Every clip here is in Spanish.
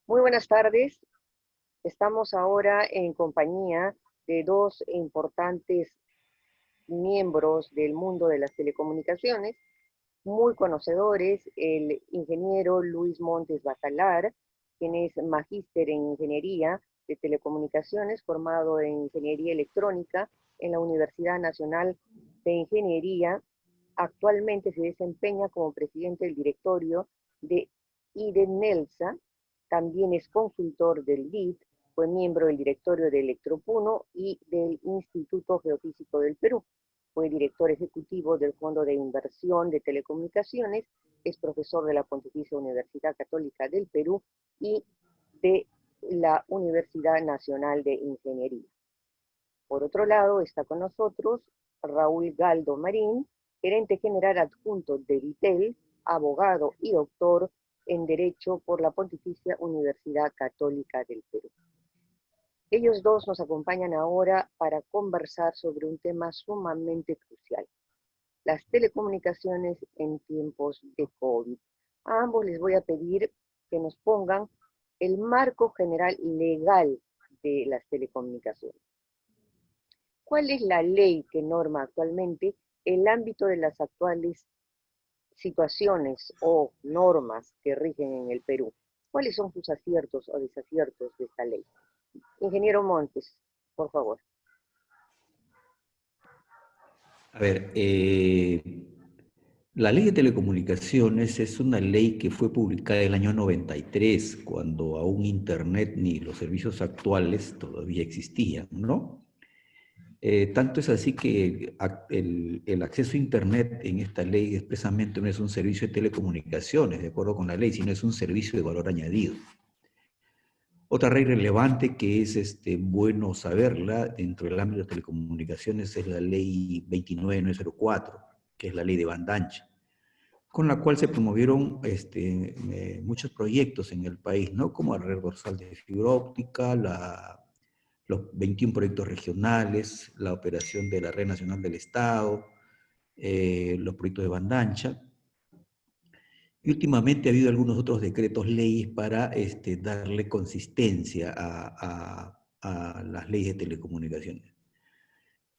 Muy buenas tardes. Estamos ahora en compañía de dos importantes miembros del mundo de las telecomunicaciones, muy conocedores, el ingeniero Luis Montes Bacalar, quien es magíster en Ingeniería de Telecomunicaciones, formado en Ingeniería Electrónica en la Universidad Nacional de Ingeniería. Actualmente se desempeña como presidente del directorio de IDENELSA, también es consultor del DIT, fue miembro del directorio de Electropuno y del Instituto Geofísico del Perú. Fue director ejecutivo del Fondo de Inversión de Telecomunicaciones, es profesor de la Pontificia Universidad Católica del Perú y de la Universidad Nacional de Ingeniería. Por otro lado, está con nosotros Raúl Galdo Marín, gerente general adjunto de Vitel, abogado y doctor en Derecho por la Pontificia Universidad Católica del Perú. Ellos dos nos acompañan ahora para conversar sobre un tema sumamente crucial, las telecomunicaciones en tiempos de COVID. A ambos les voy a pedir que nos pongan el marco general legal de las telecomunicaciones. ¿Cuál es la ley que norma actualmente el ámbito de las actuales situaciones o normas que rigen en el Perú? ¿Cuáles son sus aciertos o desaciertos de esta ley? Ingeniero Montes, por favor. A ver, la ley de telecomunicaciones es una ley que fue publicada en el año 93, cuando aún Internet ni los servicios actuales todavía existían, ¿no? Tanto es así que el acceso a Internet en esta ley expresamente no es un servicio de telecomunicaciones, de acuerdo con la ley, sino es un servicio de valor añadido. Otra ley relevante que es bueno saberla dentro del ámbito de telecomunicaciones es la ley 29904, que es la ley de banda ancha, con la cual se promovieron muchos proyectos en el país, ¿no? Como la red dorsal de fibra óptica, los 21 proyectos regionales, la operación de la red nacional del Estado, los proyectos de banda ancha. Y últimamente ha habido algunos otros decretos leyes para darle consistencia a las leyes de telecomunicaciones.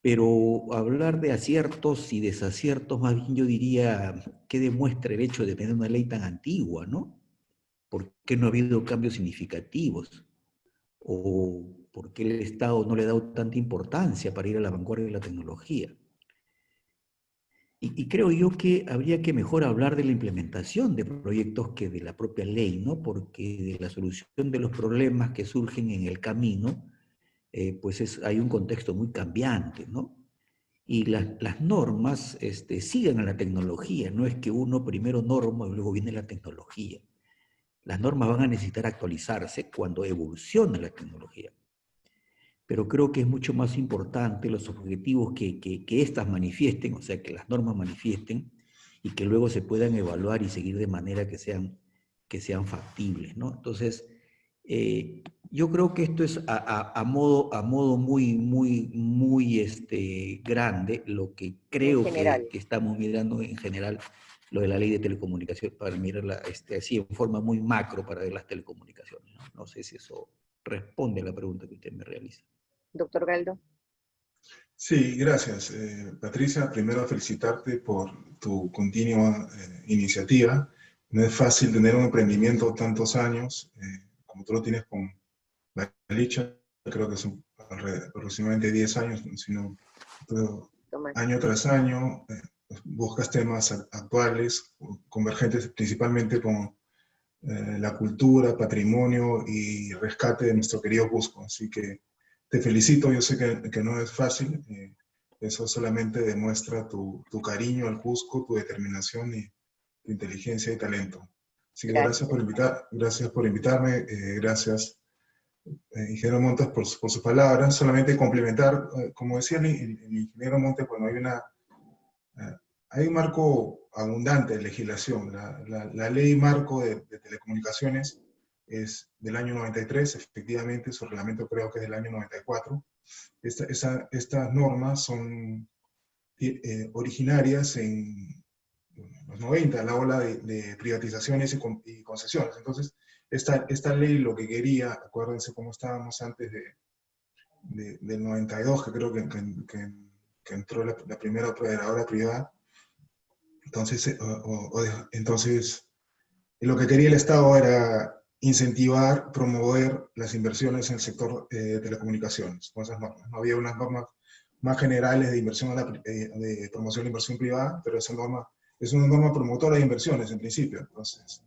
Pero hablar de aciertos y desaciertos, más bien yo diría, ¿qué demuestra el hecho de tener una ley tan antigua, no? ¿Por qué no ha habido cambios significativos? ¿O por qué el Estado no le ha dado tanta importancia para ir a la vanguardia de la tecnología? Y creo yo que habría que mejor hablar de la implementación de proyectos que de la propia ley, ¿no? Porque de la solución de los problemas que surgen en el camino, pues hay un contexto muy cambiante, ¿no? Y las normas siguen a la tecnología, no es que uno primero norma y luego viene la tecnología. Las normas van a necesitar actualizarse cuando evolucione la tecnología. Pero creo que es mucho más importante los objetivos que éstas manifiesten, o sea, que las normas manifiesten y que luego se puedan evaluar y seguir de manera que sean factibles, ¿no? Entonces, yo creo que esto es a modo muy grande lo que Muy creo general. que estamos mirando en general lo de la ley de telecomunicaciones, para mirarla así en forma muy macro para ver las telecomunicaciones, ¿no? No sé si eso responde a la pregunta que usted me realiza. Doctor Galdo. Sí, gracias. Patricia, primero felicitarte por tu continua iniciativa. No es fácil tener un emprendimiento tantos años, como tú lo tienes con Licha, creo que son aproximadamente 10 años, sino año tras año buscas temas actuales, convergentes principalmente con la cultura, patrimonio y rescate de nuestro querido Cusco. Así que te felicito, yo sé que no es fácil, eso solamente demuestra tu cariño al Cusco, tu determinación y tu inteligencia y talento. Así que Gracias. gracias por invitarme, gracias ingeniero Montes por sus palabras. Solamente complementar, como decía el ingeniero Montes, bueno, hay un marco abundante de legislación. La ley marco de telecomunicaciones es del año 93, efectivamente, su reglamento creo que es del año 94. Estas normas son originarias en los 90, la ola de privatizaciones y concesiones. Entonces, esta ley lo que quería, acuérdense cómo estábamos antes del 92, que creo que entró la primera operadora privada. Entonces, entonces, lo que quería el Estado era incentivar, promover las inversiones en el sector de telecomunicaciones, con esas normas. No había unas normas más generales de inversión de promoción de inversión privada, pero esa norma es una norma promotora de inversiones en principio. Entonces,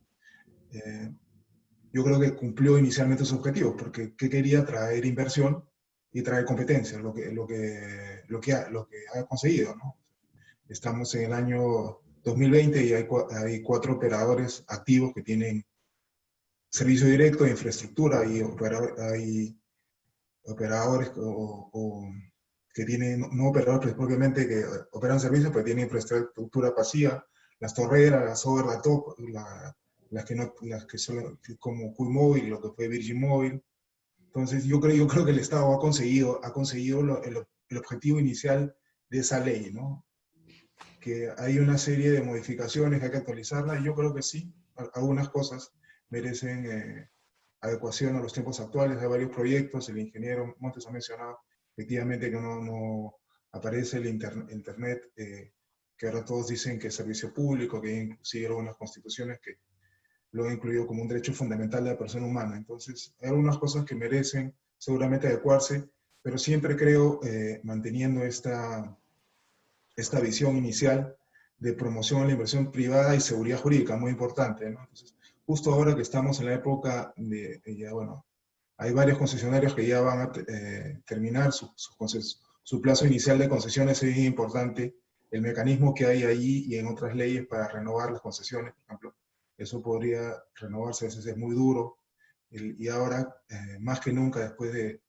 yo creo que cumplió inicialmente sus objetivos, porque ¿qué quería? Traer inversión y traer competencia, lo que ha conseguido, ¿no? Estamos en el año 2020 y hay 4 operadores activos que tienen servicio directo de infraestructura, y hay operadores que tienen, no operadores propiamente que operan servicios, pero tienen infraestructura pasiva, las torreras, las over the top, las que son como Cuymóvil, lo que fue Virgin Mobile. Entonces yo creo que el Estado ha conseguido el objetivo inicial de esa ley, ¿no? Que hay una serie de modificaciones que hay que actualizarla, y yo creo que sí, algunas cosas merecen adecuación a los tiempos actuales. Hay varios proyectos, el ingeniero Montes ha mencionado efectivamente que no aparece el Internet, que ahora todos dicen que es servicio público, que inclusive algunas constituciones que lo han incluido como un derecho fundamental de la persona humana. Entonces, hay algunas cosas que merecen seguramente adecuarse, pero siempre creo, manteniendo esta visión inicial de promoción a la inversión privada y seguridad jurídica, muy importante, ¿no? Entonces, justo ahora que estamos en la época ya, bueno, hay varios concesionarios que ya van a terminar su plazo inicial de concesiones. Es importante el mecanismo que hay ahí y en otras leyes para renovar las concesiones, por ejemplo. Eso podría renovarse, a veces es muy duro, y ahora, más que nunca, después de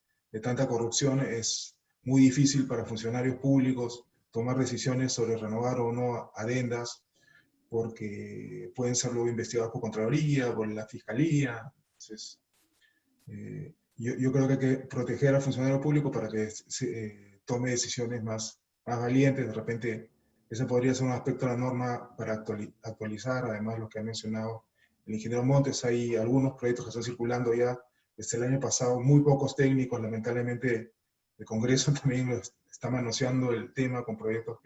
tanta corrupción, es muy difícil para funcionarios públicos tomar decisiones sobre renovar o no adendas, porque pueden ser luego investigados por Contraloría, por la Fiscalía. Entonces, yo creo que hay que proteger al funcionario público para que tome decisiones más valientes. De repente, ese podría ser un aspecto de la norma para actualizar. Además, lo que ha mencionado el ingeniero Montes, hay algunos proyectos que están circulando ya desde el año pasado, muy pocos técnicos. Lamentablemente, el Congreso también está manoseando el tema con proyectos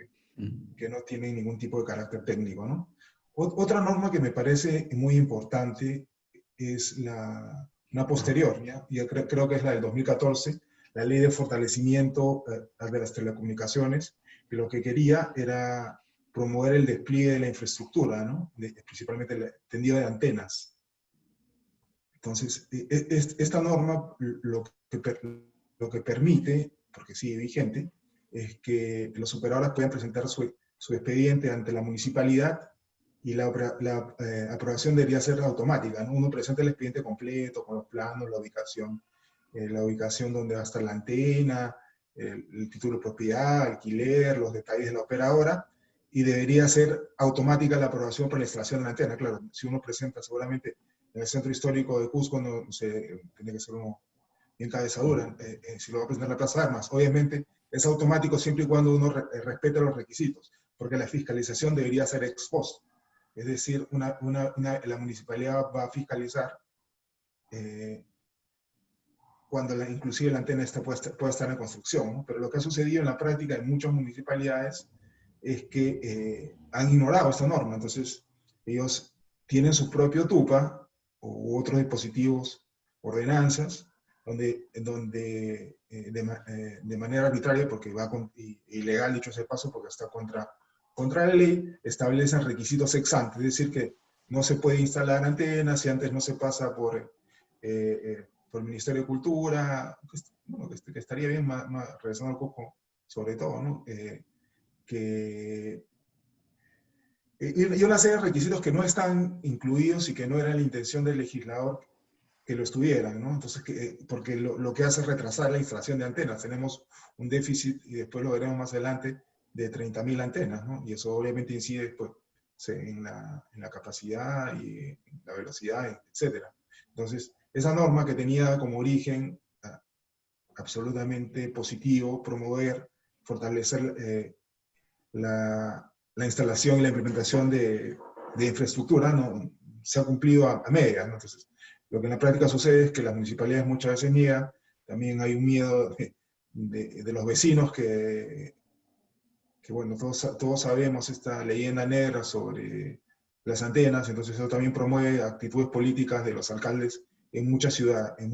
que no tienen ningún tipo de carácter técnico, ¿no? Otra norma que me parece muy importante es una posterior, ¿ya? Yo creo que es la del 2014, la Ley de Fortalecimiento de las Telecomunicaciones, que lo que quería era promover el despliegue de la infraestructura, ¿no? Principalmente el tendido de antenas. Entonces, esta norma lo que permite, porque sigue vigente, es que los operadores puedan presentar su expediente ante la municipalidad, y la aprobación debería ser automática, ¿no? Uno presenta el expediente completo, con los planos, la ubicación donde va a estar la antena, el título de propiedad, alquiler, los detalles de la operadora, y debería ser automática la aprobación para la instalación de la antena. Claro, si uno presenta seguramente en el centro histórico de Cusco, no sé, tiene que ser uno bien cabezadura. Si lo va a presentar en la Plaza de Armas, obviamente es automático siempre y cuando uno respete los requisitos, porque la fiscalización debería ser ex post. Es decir, la municipalidad va a fiscalizar cuando inclusive la antena pueda estar en construcción, ¿no? Pero lo que ha sucedido en la práctica en muchas municipalidades es que han ignorado esta norma. Entonces, ellos tienen su propio TUPA u otros dispositivos, ordenanzas, donde de manera arbitraria, porque va ilegal, dicho sea de paso, porque está contra la ley, establecen requisitos ex ante, es decir, que no se puede instalar antenas si antes no se pasa por el Ministerio de Cultura, bueno, que estaría bien más regresando un poco sobre todo, ¿no? Y una serie de requisitos que no están incluidos y que no era la intención del legislador que lo estuvieran, ¿no? Entonces, porque lo que hace es retrasar la instalación de antenas. Tenemos un déficit, y después lo veremos más adelante, de 30.000 antenas, ¿no? Y eso obviamente incide después en la capacidad y en la velocidad, etc. Entonces, esa norma que tenía como origen absolutamente positivo, promover, fortalecer la instalación y la implementación de infraestructura, no se ha cumplido a medias, ¿no? Entonces, Lo que en la práctica sucede es que las municipalidades muchas veces niegan, también hay un miedo de los vecinos que bueno, todos sabemos esta leyenda negra sobre las antenas, entonces eso también promueve actitudes políticas de los alcaldes en muchas ciudades, en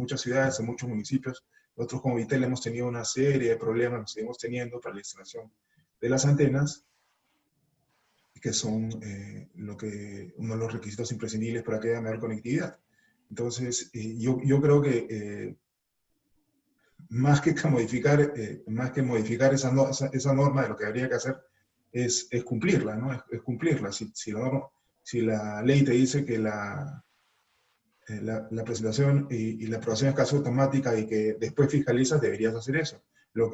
muchos municipios. Nosotros como Vitel hemos tenido una serie de problemas, los seguimos teniendo para la instalación de las antenas, que son uno de los requisitos imprescindibles para que haya mayor conectividad. Entonces, yo creo que más que modificar esa norma, de lo que habría que hacer es cumplirla, ¿no? Es cumplirla. Si la ley te dice que la presentación y la aprobación es casi automática y que después fiscalizas, deberías hacer eso.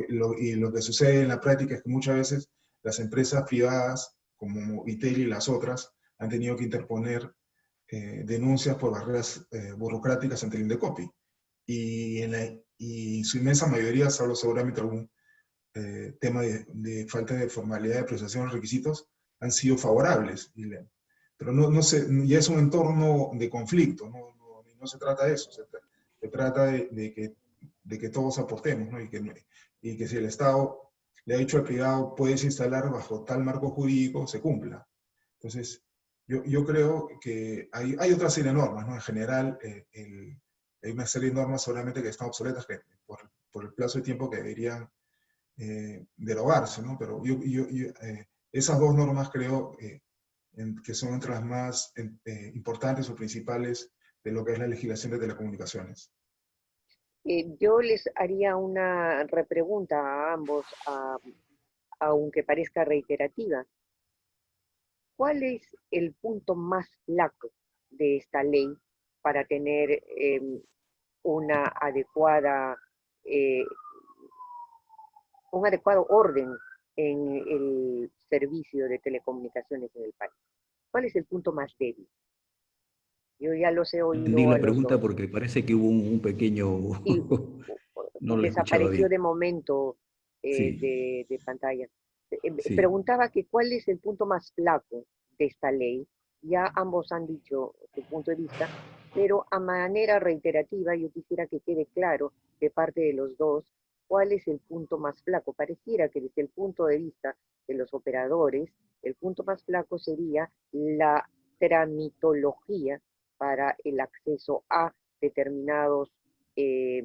Y lo que sucede en la práctica es que muchas veces las empresas privadas, como Vitel y las otras, han tenido que interponer denuncias por barreras burocráticas ante el INDECOPI. Y su inmensa mayoría, salvo seguramente algún tema de falta de formalidad de prestación de los requisitos, han sido favorables. Pero ya es un entorno de conflicto, no se trata de eso, se trata de que todos aportemos, ¿no? Y que si el Estado le ha dicho al privado, puedes instalar bajo tal marco jurídico, se cumpla. Entonces, yo creo que hay otra serie de normas, ¿no? En general, hay una serie de normas solamente que están obsoletas por el plazo de tiempo que deberían derogarse, ¿no? Pero esas dos normas creo que son entre las más importantes o principales de lo que es la legislación de telecomunicaciones. Yo les haría una repregunta a ambos, aunque parezca reiterativa. ¿Cuál es el punto más flaco de esta ley para tener una adecuada, eh, un adecuado orden en el servicio de telecomunicaciones en el país? ¿Cuál es el punto más débil? Yo ya los he Entendí oído a la los pregunta dos. porque parece que hubo un pequeño... Y no lo escuchaba desapareció bien. de momento Sí. de pantalla. Sí. Preguntaba que cuál es el punto más flaco de esta ley. Ya ambos han dicho su punto de vista, pero a manera reiterativa yo quisiera que quede claro de parte de los dos cuál es el punto más flaco. Pareciera que desde el punto de vista de los operadores, el punto más flaco sería la tramitología para el acceso a determinados eh,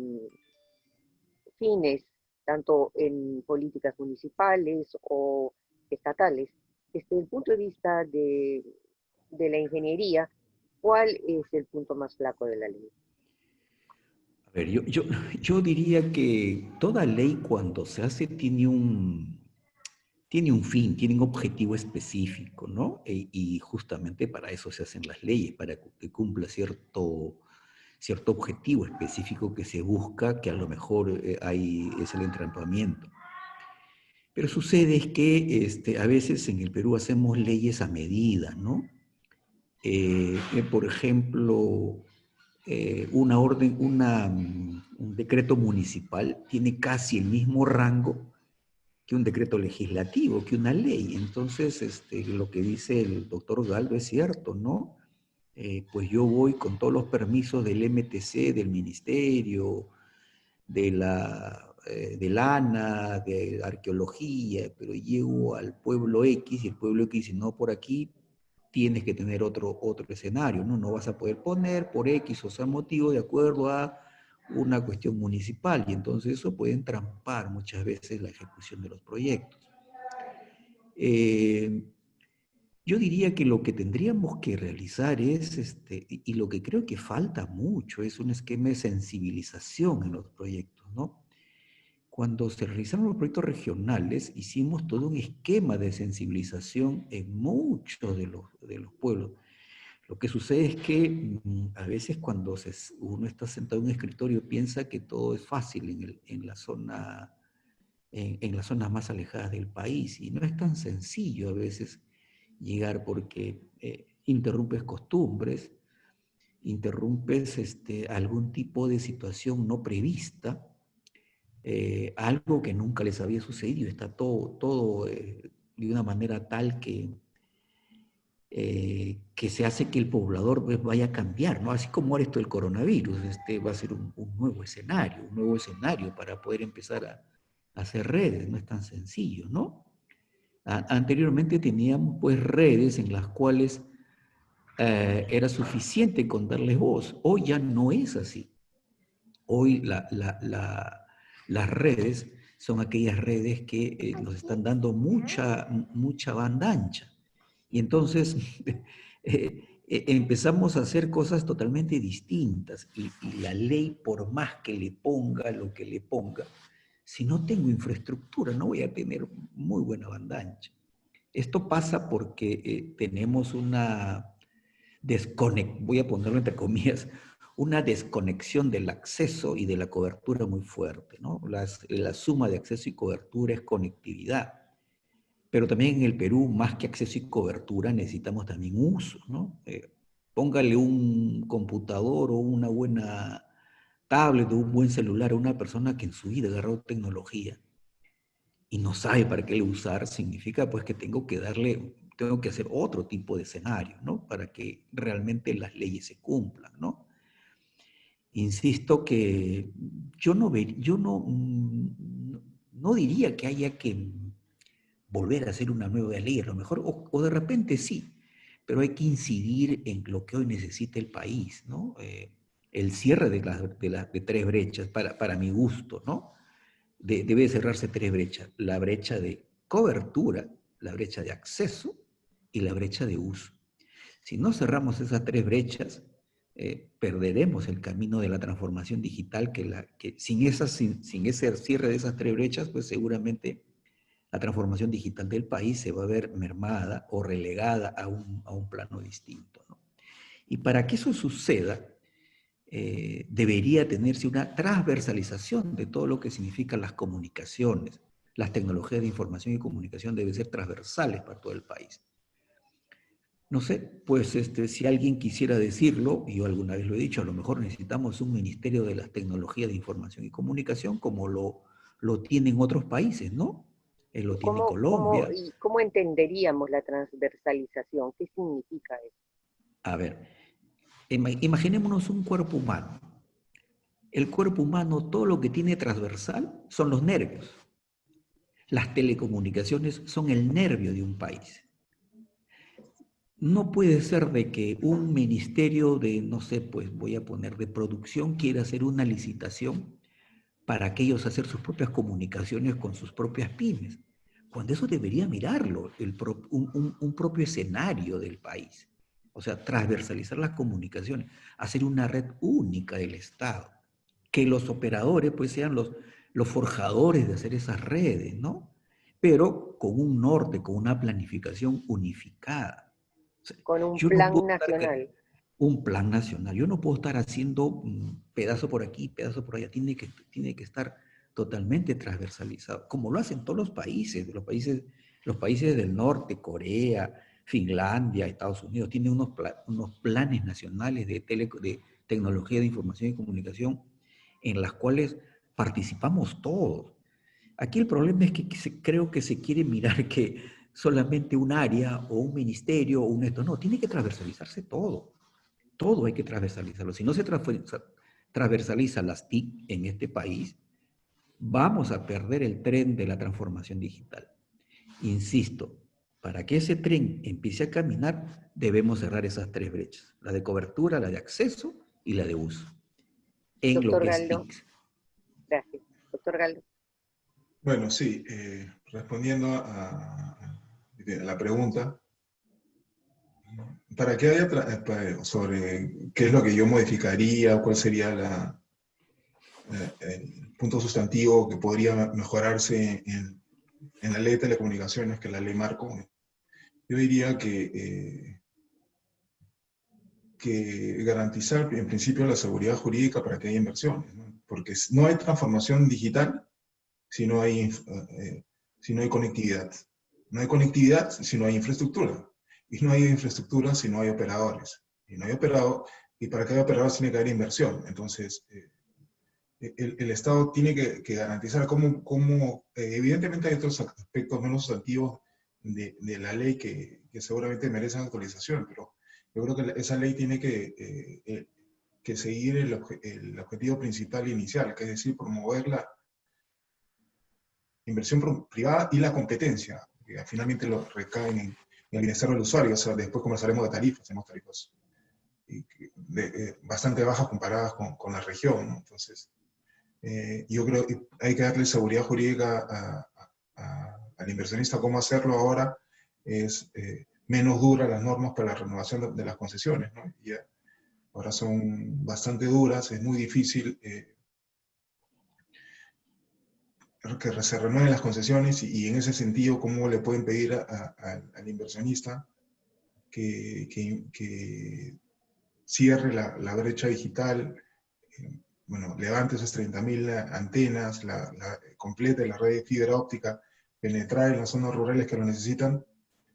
fines, tanto en políticas municipales o estatales. Desde el punto de vista de la ingeniería, ¿cuál es el punto más flaco de la ley? A ver, yo diría que toda ley cuando se hace tiene un fin, tiene un objetivo específico, ¿no? Y justamente para eso se hacen las leyes, para que cumpla cierto objetivo específico que se busca, que a lo mejor es el entrampamiento. Pero sucede es que a veces en el Perú hacemos leyes a medida, ¿no? Por ejemplo, un decreto municipal tiene casi el mismo rango que un decreto legislativo, que una ley. Entonces, lo que dice el doctor Galdo es cierto, ¿no? Pues yo voy con todos los permisos del MTC, del Ministerio, del ANA, de arqueología, pero llego al pueblo X y el pueblo X dice, no, por aquí tienes que tener otro escenario, ¿no? No vas a poder poner por X o sea motivo de acuerdo a una cuestión municipal y entonces eso puede entrampar muchas veces la ejecución de los proyectos. Yo diría que lo que tendríamos que realizar y lo que creo que falta mucho, es un esquema de sensibilización en los proyectos, ¿no? Cuando se realizaron los proyectos regionales, hicimos todo un esquema de sensibilización en muchos de los pueblos. Lo que sucede es que a veces cuando uno está sentado en un escritorio piensa que todo es fácil en las zonas más alejadas del país y no es tan sencillo a veces llegar porque interrumpes costumbres, interrumpes algún tipo de situación no prevista, algo que nunca les había sucedido, está todo de una manera tal que que se hace que el poblador pues, vaya a cambiar, ¿no? Así como ahora esto del coronavirus, va a ser un nuevo escenario para poder empezar a hacer redes, no es tan sencillo, ¿no? Anteriormente teníamos pues redes en las cuales era suficiente con darles voz. Hoy ya no es así. Hoy las redes son aquellas redes que nos están dando mucha banda ancha. Y entonces empezamos a hacer cosas totalmente distintas. Y la ley, por más que le ponga lo que le ponga, si no tengo infraestructura, no voy a tener muy buena banda ancha. Esto pasa porque tenemos una voy a ponerlo entre comillas, una desconexión del acceso y de la cobertura muy fuerte, ¿no? La suma de acceso y cobertura es conectividad. Pero también en el Perú, más que acceso y cobertura, necesitamos también uso, ¿no? Póngale un computador o una buena tablet o un buen celular a una persona que en su vida agarró tecnología y no sabe para qué le usar, significa pues que tengo que hacer otro tipo de escenario, ¿no? Para que realmente las leyes se cumplan, ¿no? Insisto que yo no diría que haya que volver a hacer una nueva ley, a lo mejor, o de repente sí, pero hay que incidir en lo que hoy necesita el país, ¿no? El cierre de tres brechas, para mi gusto, ¿no? Debe cerrarse tres brechas. La brecha de cobertura, la brecha de acceso y la brecha de uso. Si no cerramos esas tres brechas, perderemos el camino de la transformación digital que sin ese cierre de esas tres brechas, pues seguramente la transformación digital del país se va a ver mermada o relegada a un plano distinto, ¿no? Y para que eso suceda, debería tenerse una transversalización de todo lo que significan las comunicaciones. Las tecnologías de información y comunicación deben ser transversales para todo el país. No sé, pues si alguien quisiera decirlo, y yo alguna vez lo he dicho, a lo mejor necesitamos un Ministerio de las Tecnologías de Información y Comunicación como lo tienen otros países, ¿no? Lo tiene Colombia. ¿Cómo entenderíamos la transversalización? ¿Qué significa eso? A ver, imaginémonos un cuerpo humano. El cuerpo humano, todo lo que tiene transversal son los nervios. Las telecomunicaciones son el nervio de un país. No puede ser de que un ministerio de, no sé, pues voy a poner de producción, quiera hacer una licitación para aquellos hacer sus propias comunicaciones con sus propias pymes, cuando eso debería mirarlo, un propio escenario del país. O sea, transversalizar las comunicaciones, hacer una red única del Estado, que los operadores pues sean los forjadores de hacer esas redes, ¿no? Pero con un norte, con una planificación unificada. O sea, Con un yo no plan puedo nacional. un plan nacional. Yo no puedo estar haciendo pedazo por aquí, pedazo por allá. Tiene que estar totalmente transversalizado, como lo hacen todos los países del norte, Corea, Finlandia, Estados Unidos, tienen unos planes nacionales de tecnología de información y comunicación en las cuales participamos todos. Aquí el problema es que creo que se quiere mirar que solamente un área o un ministerio o un esto, no, tiene que transversalizarse todo. Todo hay que transversalizarlo. Si no se transversaliza las TIC en este país, vamos a perder el tren de la transformación digital. Insisto, para que ese tren empiece a caminar, debemos cerrar esas tres brechas, la de cobertura, la de acceso y la de uso, en lo Doctor que es Galdo, TIC. gracias. Doctor Galdo. Bueno, sí, respondiendo a la pregunta, para que haya sobre qué es lo que yo modificaría, cuál sería el punto sustantivo que podría mejorarse en la ley de telecomunicaciones, que es la ley marco, yo diría que garantizar en principio la seguridad jurídica para que haya inversiones, ¿no? Porque no hay transformación digital si no hay conectividad. No hay conectividad si no hay infraestructura. Y no hay infraestructura si no hay operadores. Y no hay y para que haya operadores tiene que haber inversión. Entonces, el Estado tiene que garantizar evidentemente hay otros aspectos menos sustantivos de la ley que que seguramente merecen actualización, pero yo creo que esa ley tiene que seguir el objetivo principal inicial, que es decir, promover la inversión privada y la competencia, que finalmente lo recaen en el bienestar del usuario. O sea, después conversaremos de tarifas, tenemos tarifas bastante bajas comparadas con la región, ¿no? Entonces, yo creo que hay que darle seguridad jurídica al inversionista. Cómo hacerlo ahora es menos duras las normas para la renovación de las concesiones, ¿no? Y ahora son bastante duras, es muy difícil que se renueven las concesiones y en ese sentido, ¿cómo le pueden pedir al inversionista que cierre la brecha digital, bueno, levante esas 30.000 antenas, complete la red de fibra óptica, penetrar en las zonas rurales que lo necesitan,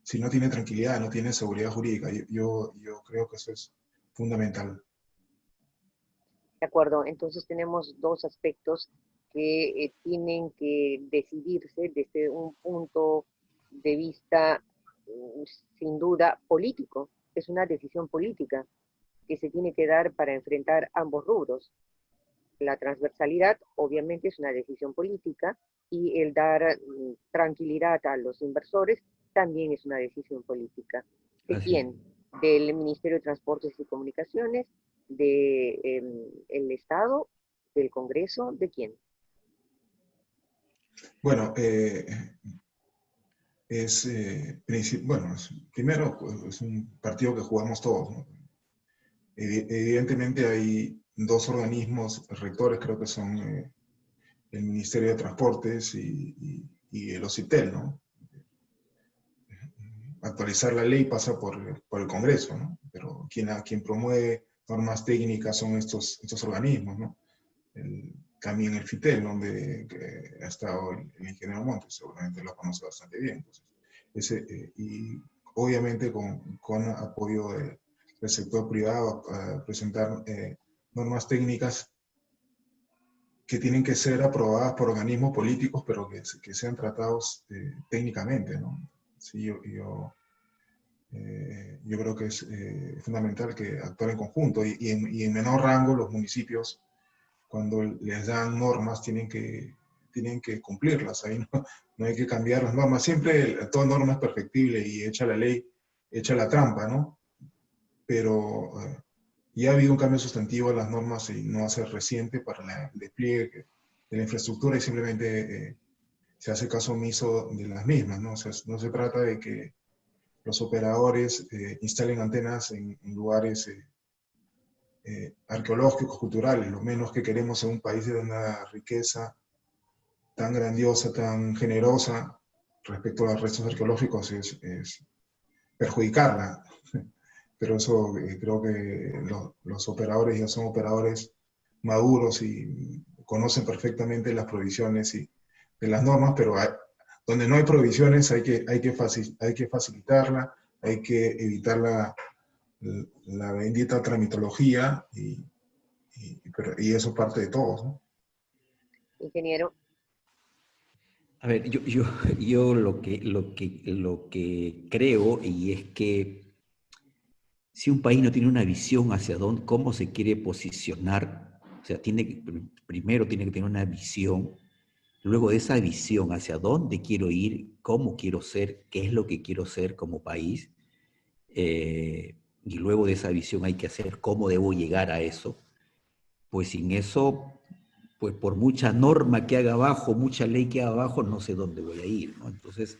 si no tiene tranquilidad, no tiene seguridad jurídica? Yo creo que eso es fundamental. De acuerdo, entonces tenemos dos aspectos que tienen que decidirse desde un punto de vista, sin duda, político. Es una decisión política que se tiene que dar para enfrentar ambos rubros. La transversalidad obviamente es una decisión política y el dar tranquilidad a los inversores también es una decisión política. ¿De Así es. quién? Del Ministerio de Transportes y Comunicaciones, del Estado, del Congreso, ¿de quién? Bueno, primero es un partido que jugamos todos, ¿no? Evidentemente hay dos organismos rectores, creo que son el Ministerio de Transportes y el OCITEL, ¿no? Actualizar la ley pasa por el Congreso, ¿no? Pero quien promueve normas técnicas son estos organismos, ¿no? También el FITEL, donde ha estado el ingeniero Montes, seguramente lo conoce bastante bien. Entonces, y obviamente con apoyo del sector privado a presentar normas técnicas que tienen que ser aprobadas por organismos políticos, pero que sean tratados técnicamente, ¿no? Sí, yo creo que es fundamental que actuar en conjunto y en menor rango los municipios, cuando les dan normas, tienen que cumplirlas. Ahí no hay que cambiar las normas. Siempre toda norma es perfectible y echa la ley, echa la trampa, ¿no? Pero ya ha habido un cambio sustantivo en las normas y no hace reciente para el despliegue de la infraestructura y simplemente se hace caso omiso de las mismas, ¿no? O sea, no se trata de que los operadores instalen antenas en lugares arqueológicos, culturales. Lo menos que queremos en un país de una riqueza tan grandiosa, tan generosa respecto a los restos arqueológicos es perjudicarla. Pero eso creo que los operadores ya son operadores maduros y conocen perfectamente las provisiones de las normas, pero donde no hay provisiones hay que facilitarla, hay que evitar la bendita tramitología y eso parte de todos, ¿no? Ingeniero. A ver, yo lo que creo y es que si un país no tiene una visión hacia dónde, cómo se quiere posicionar, o sea, primero tiene que tener una visión, luego de esa visión hacia dónde quiero ir, cómo quiero ser, qué es lo que quiero ser como país, y luego de esa visión hay que hacer cómo debo llegar a eso. Pues sin eso, pues por mucha norma que haga abajo, mucha ley que haga abajo, no sé dónde voy a ir, ¿no? Entonces,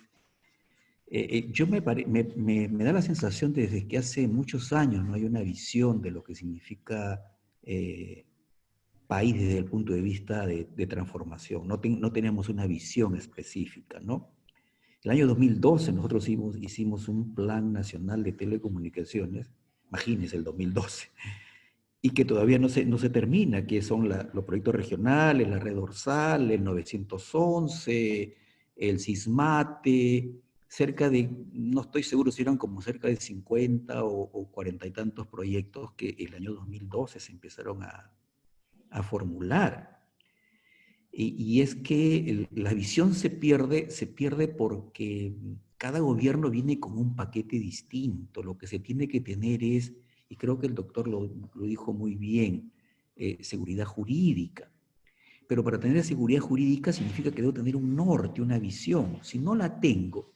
me da la sensación desde que hace muchos años no hay una visión de lo que significa país desde el punto de vista de transformación. No tenemos una visión específica, ¿no? El año 2012 nosotros hicimos un plan nacional de telecomunicaciones, imagínense el 2012, y que todavía no se termina, que son los proyectos regionales, la red dorsal, el 911, el SISMATE, cerca de, no estoy seguro si eran como cerca de 50 o 40 y tantos proyectos que el año 2012 se empezaron a formular. Y es que la visión se pierde porque Cada gobierno viene con un paquete distinto. Lo que se tiene que tener es, y creo que el doctor lo dijo muy bien, seguridad jurídica. Pero para tener seguridad jurídica significa que debo tener un norte, una visión. Si no la tengo,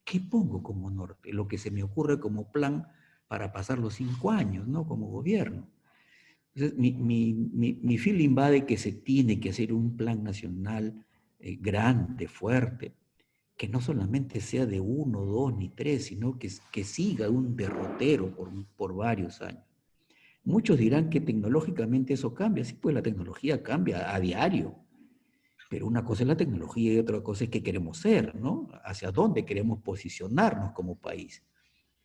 ¿qué pongo como norte? Lo que se me ocurre como plan para pasar los 5 años, ¿no? Como gobierno. Entonces, mi feeling va de que se tiene que hacer un plan nacional grande, fuerte, que no solamente sea de 1, 2 ni 3, sino que siga un derrotero por varios años. Muchos dirán que tecnológicamente eso cambia. Sí, pues la tecnología cambia a diario. Pero una cosa es la tecnología y otra cosa es qué queremos ser, ¿no? Hacia dónde queremos posicionarnos como país.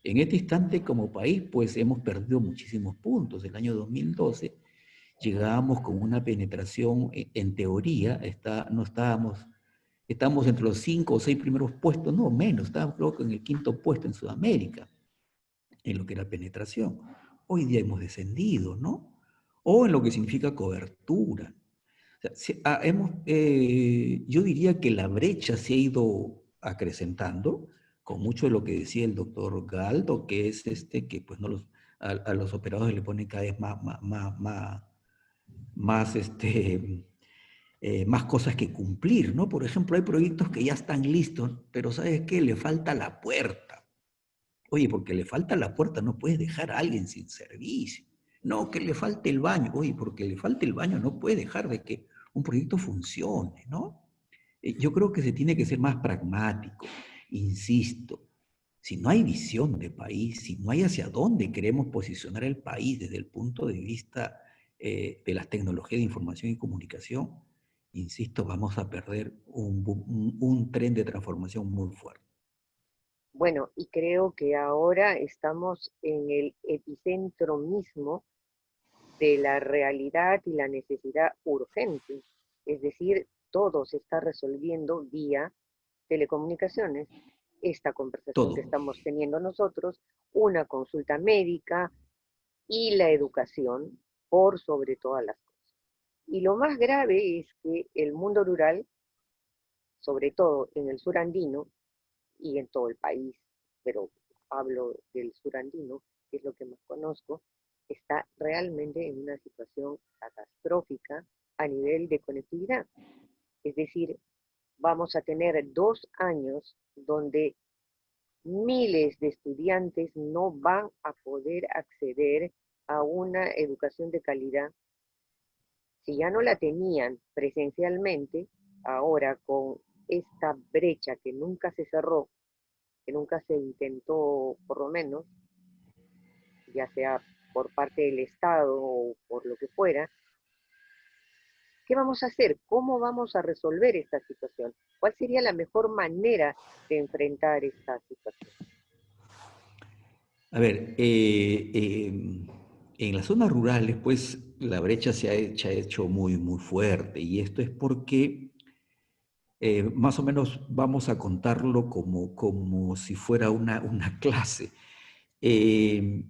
En este instante, como país, pues hemos perdido muchísimos puntos. El año 2012 llegábamos con una penetración, en teoría, no estábamos entre los 5 o 6 primeros puestos, no menos, estábamos creo que en el 5.º puesto en Sudamérica, en lo que era penetración. Hoy día hemos descendido, ¿no? O en lo que significa cobertura. O sea, yo diría que la brecha se ha ido acrecentando con mucho de lo que decía el doctor Galdo, que es que pues no a los operadores le ponen cada vez más cosas que cumplir, ¿no? Por ejemplo, hay proyectos que ya están listos, pero ¿sabes qué? Le falta la puerta. Oye, porque le falta la puerta no puedes dejar a alguien sin servicio. No, que le falte el baño. Oye, porque le falte el baño no puede dejar de que un proyecto funcione, ¿no? Yo creo que se tiene que ser más pragmático. Insisto, si no hay visión de país, si no hay hacia dónde queremos posicionar el país desde el punto de vista de las tecnologías de información y comunicación, insisto, vamos a perder un tren de transformación muy fuerte. Bueno, y creo que ahora estamos en el epicentro mismo de la realidad y la necesidad urgente. Es decir, todo se está resolviendo vía telecomunicaciones. Esta conversación que Todo. estamos teniendo nosotros, una consulta médica y la educación por sobre todas las cosas. Y lo más grave es que el mundo rural, sobre todo en el sur andino y en todo el país, pero hablo del sur andino, que es lo que más conozco, está realmente en una situación catastrófica a nivel de conectividad. Es decir, vamos a tener 2 años donde miles de estudiantes no van a poder acceder a una educación de calidad. Si ya no la tenían presencialmente, ahora con esta brecha que nunca se cerró, que nunca se intentó, por lo menos, ya sea por parte del Estado o por lo que fuera, ¿qué vamos a hacer? ¿Cómo vamos a resolver esta situación? ¿Cuál sería la mejor manera de enfrentar esta situación? A ver, en las zonas rurales, pues la brecha se ha hecho muy, muy fuerte y esto es porque más o menos vamos a contarlo como si fuera una clase. Eh,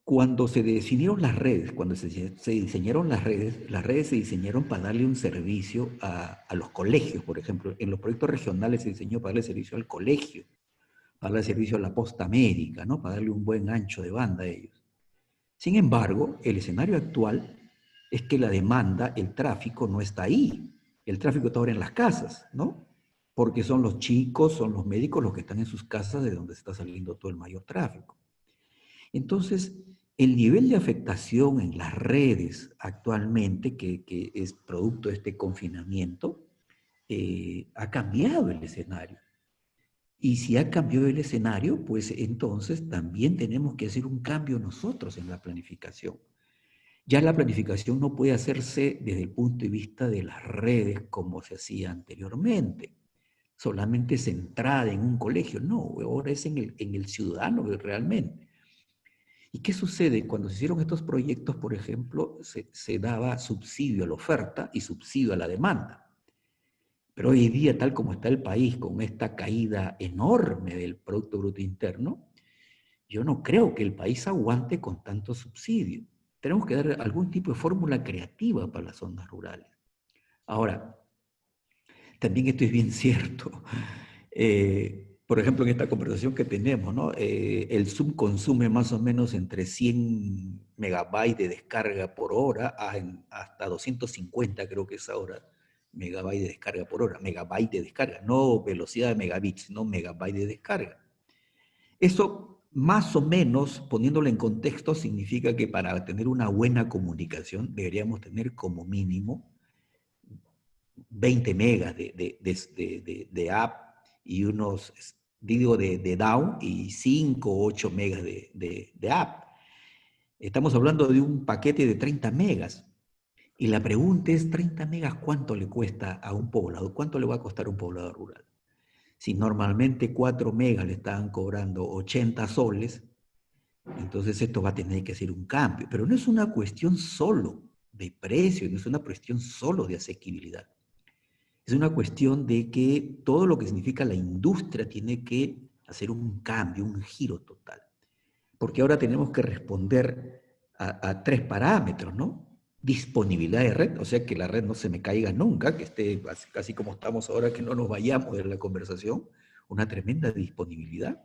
Cuando se definieron las redes, cuando se diseñaron las redes se diseñaron para darle un servicio a los colegios, por ejemplo. En los proyectos regionales se diseñó para darle servicio al colegio, para darle servicio a la posta médica, ¿no? Para darle un buen ancho de banda a ellos. Sin embargo, el escenario actual es que la demanda, el tráfico no está ahí. El tráfico está ahora en las casas, ¿no? Porque son los chicos, son los médicos los que están en sus casas de donde está saliendo todo el mayor tráfico. Entonces, el nivel de afectación en las redes actualmente, que es producto de este confinamiento, ha cambiado el escenario. Y si ha cambiado el escenario, pues entonces también tenemos que hacer un cambio nosotros en la planificación. Ya la planificación no puede hacerse desde el punto de vista de las redes como se hacía anteriormente, solamente centrada en un colegio. No, ahora es en el ciudadano realmente. ¿Y qué sucede? Cuando se hicieron estos proyectos, por ejemplo, se daba subsidio a la oferta y subsidio a la demanda. Pero hoy día, tal como está el país, con esta caída enorme del Producto Bruto Interno, yo no creo que el país aguante con tanto subsidio. Tenemos que dar algún tipo de fórmula creativa para las zonas rurales. Ahora, también esto es bien cierto. Por ejemplo, en esta conversación que tenemos, ¿no? El Zoom consume más o menos entre 100 megabytes de descarga por hora hasta 250, creo que es ahora, megabytes de descarga por hora. Megabyte de descarga, no velocidad de megabits, no megabyte de descarga. Eso, más o menos, poniéndolo en contexto, significa que para tener una buena comunicación deberíamos tener como mínimo 20 megas de app y unos, digo, de down y 5 o 8 megas de app. Estamos hablando de un paquete de 30 megas. Y la pregunta es, 30 megas, ¿cuánto le cuesta a un poblado? ¿Cuánto le va a costar a un poblado rural? Si normalmente 4 megas le estaban cobrando 80 soles, entonces esto va a tener que hacer un cambio. Pero no es una cuestión solo de precio, no es una cuestión solo de asequibilidad. Es una cuestión de que todo lo que significa la industria tiene que hacer un cambio, un giro total. Porque ahora tenemos que responder a 3 parámetros, ¿no? Disponibilidad de red, o sea, que la red no se me caiga nunca, que esté casi como estamos ahora, que no nos vayamos de la conversación, una tremenda disponibilidad.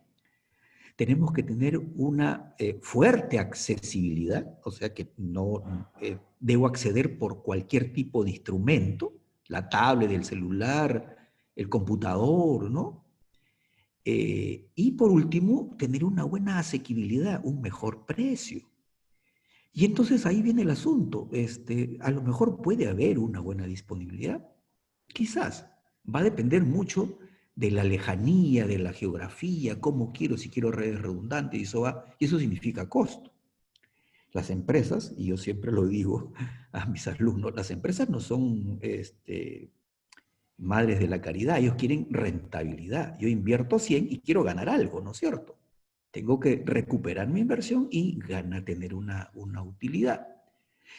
Tenemos que tener una fuerte accesibilidad, o sea, que no debo acceder por cualquier tipo de instrumento, la tablet, el celular, el computador, ¿no? Y por último, tener una buena asequibilidad, un mejor precio. Y entonces ahí viene el asunto. A lo mejor puede haber una buena disponibilidad, quizás. Va a depender mucho de la lejanía, de la geografía, cómo quiero, si quiero redes redundantes, y eso significa costo. Las empresas, y yo siempre lo digo a mis alumnos, las empresas no son madres de la caridad, ellos quieren rentabilidad. Yo invierto 100 y quiero ganar algo, ¿no es cierto? Tengo que recuperar mi inversión y tener una utilidad.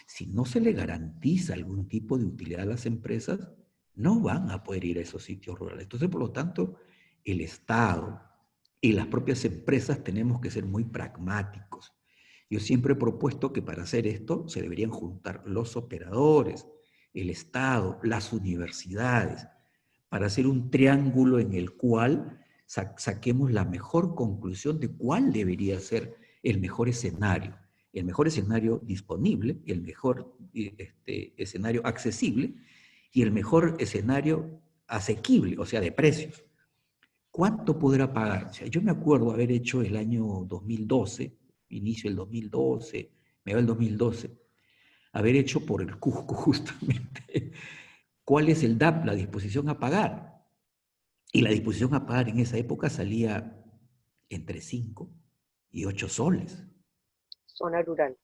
Si no se le garantiza algún tipo de utilidad a las empresas, no van a poder ir a esos sitios rurales. Entonces, por lo tanto, el Estado y las propias empresas tenemos que ser muy pragmáticos. Yo siempre he propuesto que para hacer esto se deberían juntar los operadores, el Estado, las universidades, para hacer un triángulo en el cual saquemos la mejor conclusión de cuál debería ser el mejor escenario disponible, el mejor escenario accesible y el mejor escenario asequible, o sea, de precios. ¿Cuánto podrá pagar? O sea, yo me acuerdo haber hecho el año 2012, inicio del 2012, me va el 2012, haber hecho por el Cusco justamente, cuál es el DAP, la disposición a pagar. Y la disposición a pagar en esa época salía entre 5 y 8 soles. Zona rural.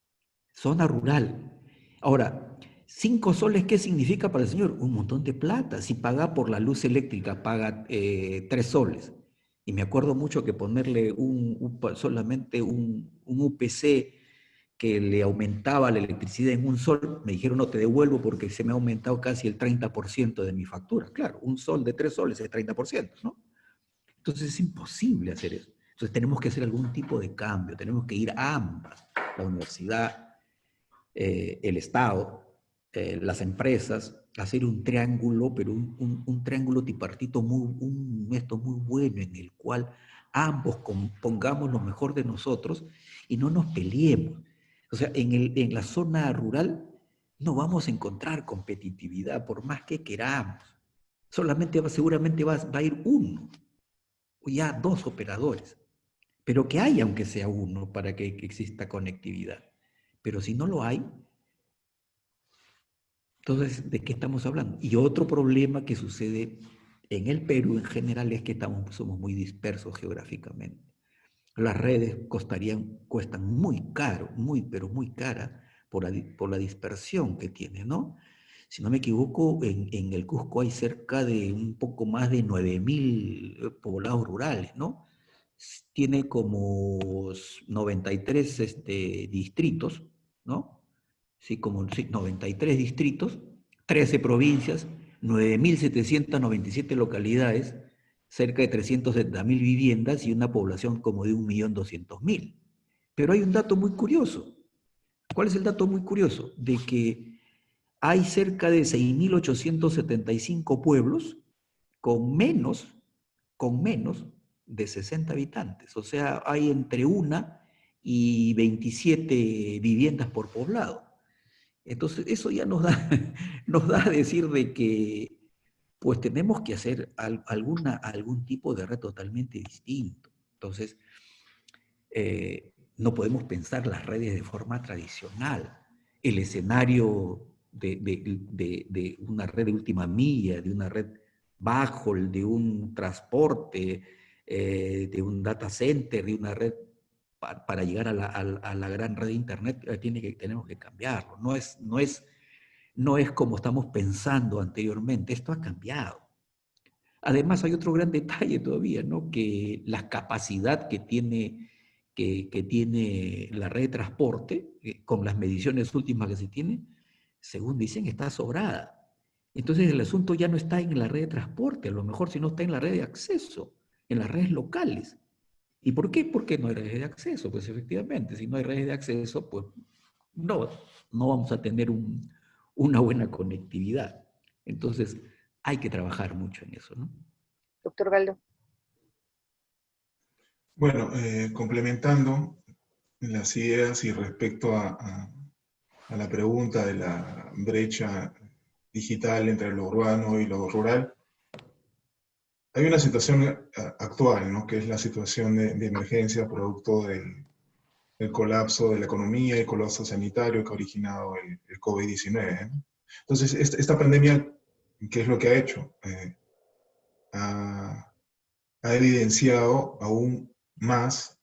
Zona rural. Ahora, 5 soles, ¿qué significa para el señor? Un montón de plata. Si paga por la luz eléctrica, paga 3 soles. Y me acuerdo mucho que ponerle solamente un UPC que le aumentaba la electricidad en un sol, me dijeron, no, te devuelvo porque se me ha aumentado casi el 30% de mi factura. Claro, un sol de 3 soles es 30%, ¿no? Entonces es imposible hacer eso. Entonces tenemos que hacer algún tipo de cambio, tenemos que ir a ambas, la universidad, el Estado, las empresas, hacer un triángulo, pero un triángulo tripartito muy bueno en el cual ambos pongamos lo mejor de nosotros y no nos peleemos. O sea, en la zona rural no vamos a encontrar competitividad por más que queramos. Solamente seguramente va a ir uno o ya 2 operadores, pero que haya aunque sea uno para que exista conectividad. Pero si no lo hay, entonces, ¿de qué estamos hablando? Y otro problema que sucede en el Perú en general es que somos muy dispersos geográficamente. Las redes cuestan muy caro, pero muy cara por la dispersión que tiene, ¿no? Si no me equivoco, en el Cusco hay cerca de un poco más de 9.000 poblados rurales, ¿no? Tiene como 93 distritos, ¿no? Sí, como sí, 93 distritos, 13 provincias, 9.797 localidades, cerca de 370.000 viviendas y una población como de 1.200.000. Pero hay un dato muy curioso. ¿Cuál es el dato muy curioso? De que hay cerca de 6.875 pueblos con menos con menos de 60 habitantes. O sea, hay entre 1 y 27 viviendas por poblado. Entonces, eso ya nos da, nos da a decir de que pues tenemos que hacer algún tipo de red totalmente distinto. Entonces, no podemos pensar las redes de forma tradicional. El escenario de una red de última milla, de una red backhaul, de un transporte, de un data center, de una red para llegar a la gran red de Internet, tenemos que cambiarlo. No es como estamos pensando anteriormente, esto ha cambiado. Además, hay otro gran detalle todavía, ¿no? Que la capacidad que tiene la red de transporte, con las mediciones últimas que se tienen, según dicen, está sobrada. Entonces, el asunto ya no está en la red de transporte, a lo mejor si no está en la red de acceso, en las redes locales. ¿Y por qué? Porque no hay redes de acceso. Pues efectivamente, si no hay redes de acceso, pues no, no vamos a tener una buena conectividad. Entonces, hay que trabajar mucho en eso, ¿no? Doctor Galdo. Bueno, complementando las ideas y respecto a la pregunta de la brecha digital entre lo urbano y lo rural, hay una situación actual, ¿no? Que es la situación de emergencia producto del colapso de la economía y el colapso sanitario que ha originado el COVID-19, ¿no? Entonces, esta pandemia, ¿qué es lo que ha hecho? Ha evidenciado aún más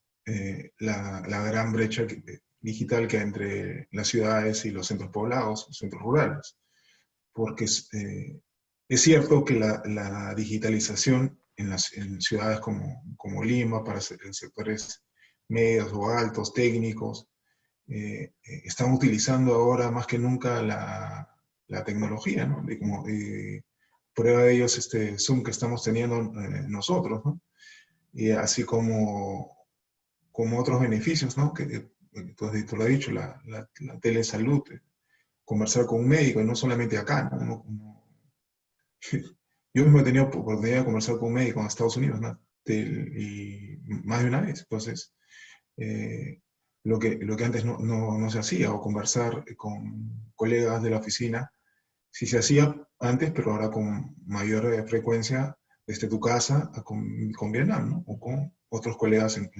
la gran brecha digital que hay entre las ciudades y los centros poblados, los centros rurales. Porque es cierto que la digitalización en ciudades como Lima, en sectores medios o altos, técnicos, están utilizando ahora más que nunca la tecnología, ¿no? Prueba de ello es este Zoom que estamos teniendo nosotros, ¿no? Y así como otros beneficios, ¿no? Que tú lo has dicho, la telesalud, conversar con un médico, y no solamente acá, ¿no? Yo mismo he tenido oportunidad de conversar con un médico en Estados Unidos, ¿no? Y más de una vez. Entonces, lo que antes no se hacía, o conversar con colegas de la oficina, sí se hacía antes, pero ahora con mayor frecuencia desde tu casa con Vietnam, ¿no? O con otros colegas en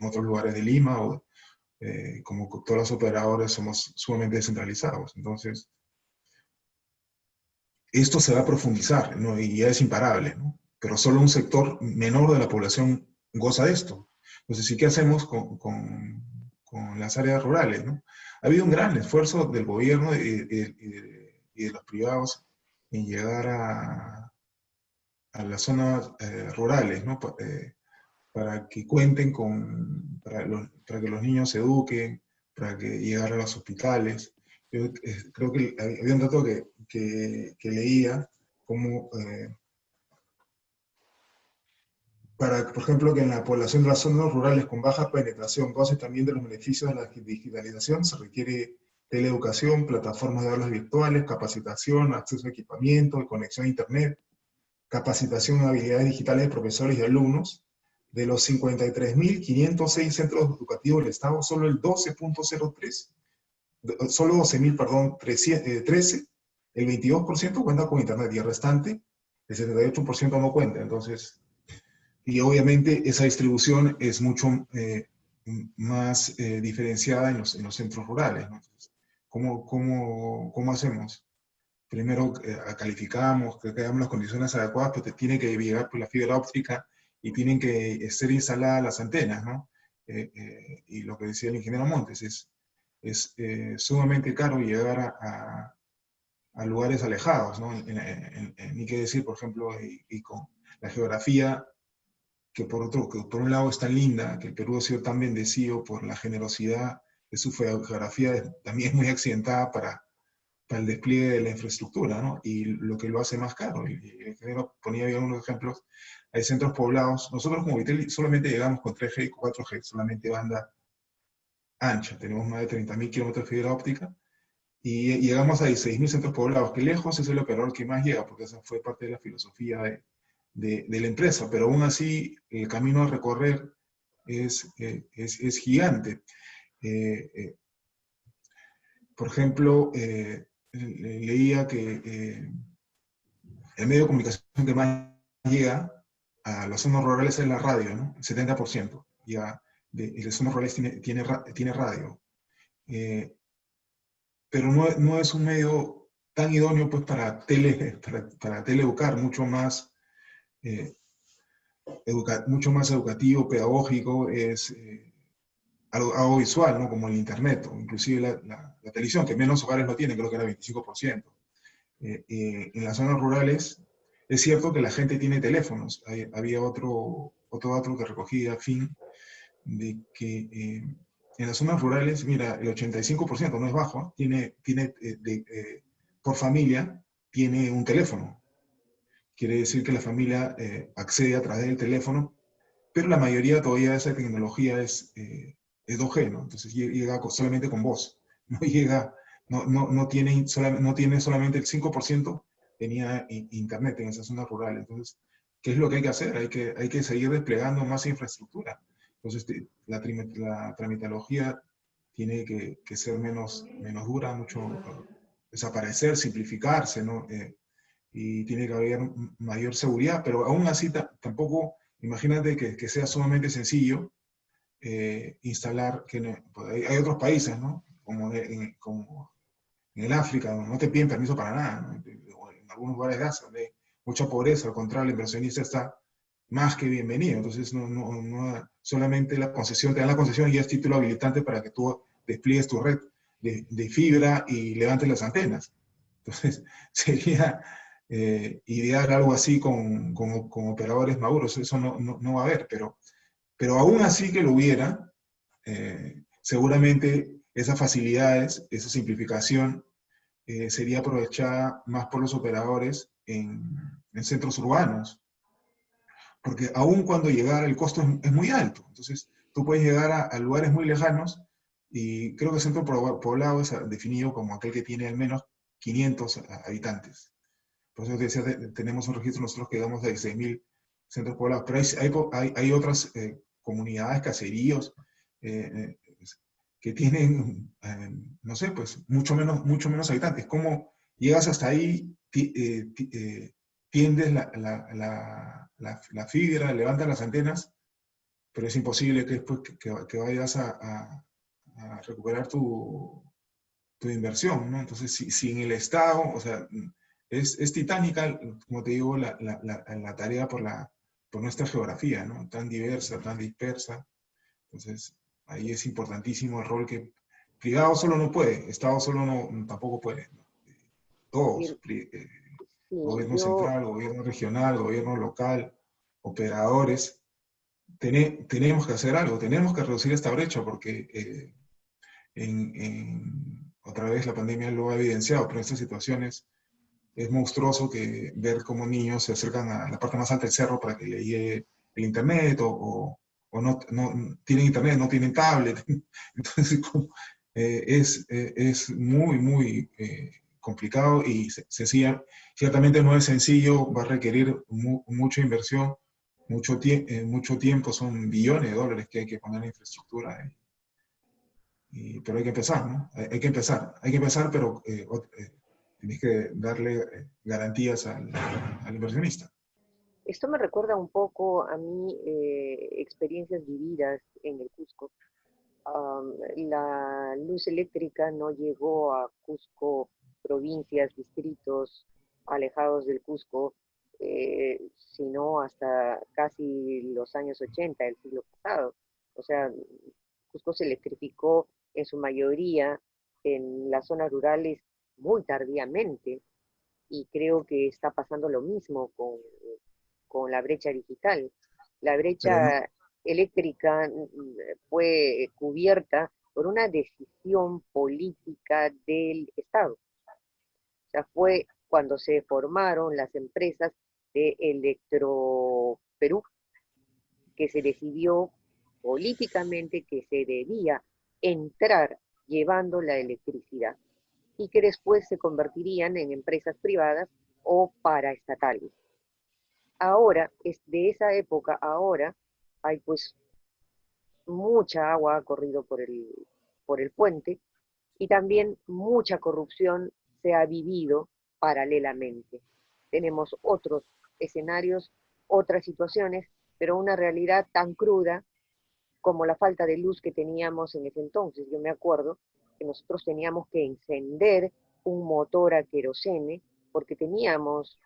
otros lugares de Lima, o como todos los operadores somos sumamente descentralizados. Entonces, esto se va a profundizar, ¿no? Y ya es imparable, ¿no? Pero solo un sector menor de la población goza de esto. Entonces, ¿y qué hacemos con las áreas rurales, ¿no? Ha habido un gran esfuerzo del gobierno y de los privados en llegar a las zonas rurales, ¿no? Para que cuenten para que los niños se eduquen, para que llegar a los hospitales. Yo creo que había un dato que leía, como por ejemplo, que en la población de las zonas rurales con baja penetración goce también de los beneficios de la digitalización, se requiere teleeducación, plataformas de aulas virtuales, capacitación, acceso a equipamiento, conexión a Internet, capacitación en habilidades digitales de profesores y alumnos. De los 53.506 centros educativos del Estado, solo el 12.03, solo 12.000, perdón, 13, el 22% cuenta con Internet, y el restante, el 78% no cuenta. Entonces, y obviamente esa distribución es mucho más diferenciada en los centros rurales, ¿no? Entonces, ¿cómo hacemos? Primero calificamos, que hagamos las condiciones adecuadas, pero te tiene que llegar por la fibra óptica y tienen que ser instaladas las antenas, ¿no? Y lo que decía el ingeniero Montes, es sumamente caro llegar a lugares alejados, ¿no? Ni qué decir, por ejemplo, y con la geografía, que por un lado es tan linda, que el Perú ha sido tan bendecido por la generosidad de su geografía, también es muy accidentada para el despliegue de la infraestructura, ¿no? Y lo que lo hace más caro. Y el ingeniero ponía bien unos ejemplos. Hay centros poblados. Nosotros como Vitel solamente llegamos con 3G y 4G, solamente banda ancha. Tenemos más de 30.000 kilómetros de fibra óptica. Y llegamos a 16.000 centros poblados, que lejos es el operador que más llega, porque esa fue parte de la filosofía de la empresa, pero aún así el camino a recorrer es gigante. Por ejemplo, leía que el medio de comunicación que más llega a las zonas rurales es la radio, ¿no? El 70% ya de las zonas rurales tiene radio. Pero no es un medio tan idóneo pues, para teleeducar, mucho más educativo, pedagógico, es algo visual, ¿no? Como el internet, o inclusive la televisión, que menos hogares lo tienen, creo que era 25%. En las zonas rurales, es cierto que la gente tiene teléfonos. Había otro dato que recogía fin de que en las zonas rurales, mira, el 85%, no es bajo, por familia, tiene un teléfono. Quiere decir que la familia accede a través del teléfono, pero la mayoría todavía de esa tecnología es 2G, ¿no? Entonces llega solamente con voz. No llega, no tiene solamente el 5% tenía internet en esas zonas rurales. Entonces, ¿qué es lo que hay que hacer? Hay que seguir desplegando más infraestructura. Entonces, la tramitología tiene que ser menos dura, desaparecer, simplificarse, ¿no? Y tiene que haber mayor seguridad, pero aún así tampoco, imagínate que sea sumamente sencillo instalar, pues, hay otros países, ¿no? Como en el África, donde no te piden permiso para nada, ¿no? O en algunos lugares de Asia, donde hay mucha pobreza, al contrario, el inversionista está más que bienvenido. Entonces, solamente te dan la concesión y es título habilitante para que tú despliegues tu red de fibra y levantes las antenas. Entonces, sería idear algo así con operadores maduros. Eso no va a haber, pero aún así que lo hubiera, seguramente esas facilidades, esa simplificación, sería aprovechada más por los operadores en centros urbanos, porque aún cuando llegara el costo es muy alto. Entonces, tú puedes llegar a lugares muy lejanos y creo que el centro poblado es definido como aquel que tiene al menos 500 habitantes. Por eso te decía, tenemos un registro nosotros que damos de 16.000 centros poblados, pero hay otras comunidades, caseríos, eh, que tienen, no sé, pues mucho menos habitantes. ¿Cómo llegas hasta ahí, tiendes la fibra, levantas las antenas, pero es imposible que después que vayas a recuperar tu inversión, ¿no? Entonces, si en el Estado, o sea, es titánica, como te digo, la tarea por nuestra geografía, ¿no? Tan diversa, tan dispersa. Entonces, ahí es importantísimo el rol que privado solo no puede, Estado solo tampoco puede, ¿no? Todos, Sí, gobierno yo, central, gobierno regional, gobierno local, operadores, tenemos que hacer algo, tenemos que reducir esta brecha porque otra vez la pandemia lo ha evidenciado, pero en estas situaciones es monstruoso ver cómo niños se acercan a la parte más alta del cerro para que le llegue el internet o no tienen internet, no tienen tablet. Entonces, es muy complicado y ciertamente no es sencillo, va a requerir mucha inversión, mucho tiempo, son billones de dólares que hay que poner en infraestructura. Pero hay que empezar, ¿no? Hay que empezar, pero tienes que darle garantías al inversionista. esto me recuerda un poco a mí experiencias vividas en el Cusco. La luz eléctrica no llegó a Cusco, provincias, distritos alejados del Cusco, sino hasta casi los años 80 del siglo pasado. O sea, Cusco se electrificó en su mayoría en las zonas rurales muy tardíamente y creo que está pasando lo mismo con la brecha digital. La Pero no, brecha eléctrica fue cubierta por una decisión política del Estado. O sea, fue cuando se formaron las empresas de Electro Perú que se decidió políticamente que se debía entrar llevando la electricidad y que después se convertirían en empresas privadas o paraestatales. ahora, de esa época ahora, hay pues mucha agua ha corrido por el puente y también mucha corrupción se ha vivido paralelamente. Tenemos otros escenarios, otras situaciones, pero una realidad tan cruda como la falta de luz que teníamos en ese entonces. Yo me acuerdo que nosotros teníamos que encender un motor a querosene porque teníamos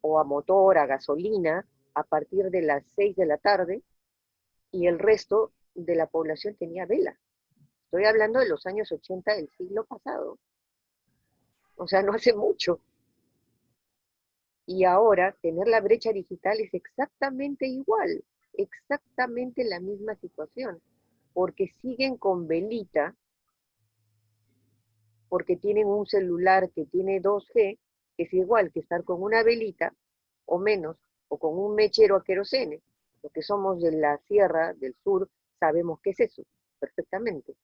o a motor, a gasolina, a partir de las 6 de la tarde y el resto de la población tenía vela. Estoy hablando de los años 80 del siglo pasado, o sea, no hace mucho. Y ahora tener la brecha digital es exactamente igual, exactamente la misma situación, porque siguen con velita, porque tienen un celular que tiene 2G, que es igual que estar con una velita, o menos, o con un mechero a querosene. Los que somos de la sierra, del sur, sabemos qué es eso, perfectamente.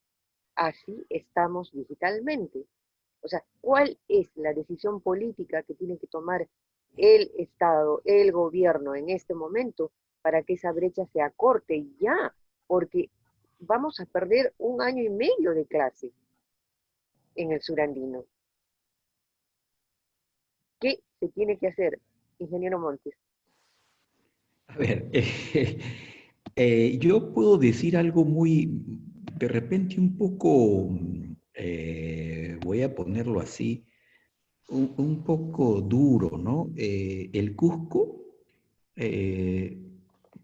Así estamos digitalmente. O sea, ¿cuál es la decisión política que tiene que tomar el Estado, el gobierno en este momento para que esa brecha se acorte ya? Porque vamos a perder 1 año y medio de clase en el surandino. ¿Qué se tiene que hacer, ingeniero Montes? A ver, yo puedo decir algo muy, de repente un poco, voy a ponerlo así, un poco duro, ¿no? El Cusco, eh,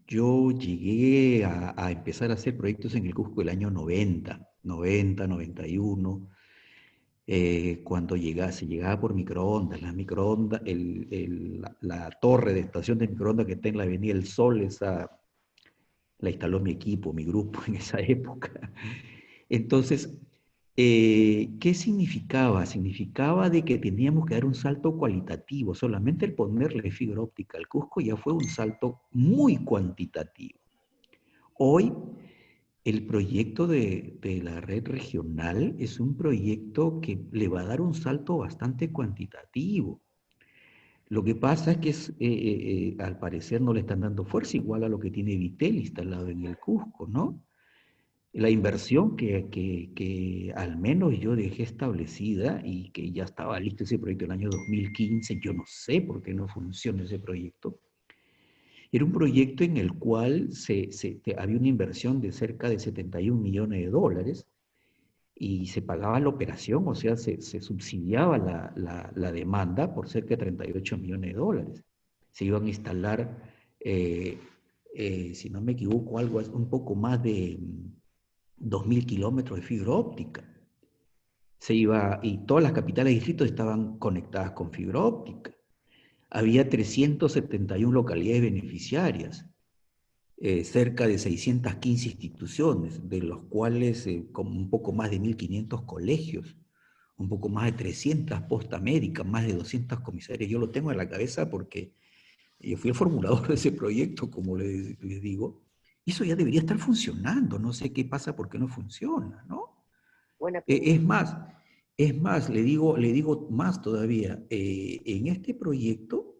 yo llegué a empezar a hacer proyectos en el Cusco el año 91, cuando se llegaba por microondas, las microondas, la torre de estación de microondas que está en la Avenida El Sol, esa la instaló mi equipo, mi grupo en esa época. Entonces, ¿qué significaba? Significaba de que teníamos que dar un salto cualitativo. Solamente el ponerle fibra óptica al Cusco ya fue un salto muy cuantitativo. Hoy, el proyecto de la red regional es un proyecto que le va a dar un salto bastante cuantitativo. Lo que pasa es que al parecer no le están dando fuerza igual a lo que tiene Vitel instalado en el Cusco, ¿no? La inversión que al menos yo dejé establecida y que ya estaba listo ese proyecto en el año 2015, yo no sé por qué no funciona ese proyecto. Era un proyecto en el cual había una inversión de cerca de 71 millones de dólares y se pagaba la operación, o sea, se subsidiaba la demanda por cerca de 38 millones de dólares. Se iban a instalar, si no me equivoco, un poco más de 2.000 kilómetros de fibra óptica. Y todas las capitales de distritos estaban conectadas con fibra óptica. Había 371 localidades beneficiarias, cerca de 615 instituciones, de los cuales como un poco más de 1.500 colegios, un poco más de 300 postas médicas, más de 200 comisarias. Yo lo tengo en la cabeza porque yo fui el formulador de ese proyecto, como les digo. Eso ya debería estar funcionando. No sé qué pasa porque no funciona, ¿no? Buena Es pregunta. más, le digo más todavía. En este proyecto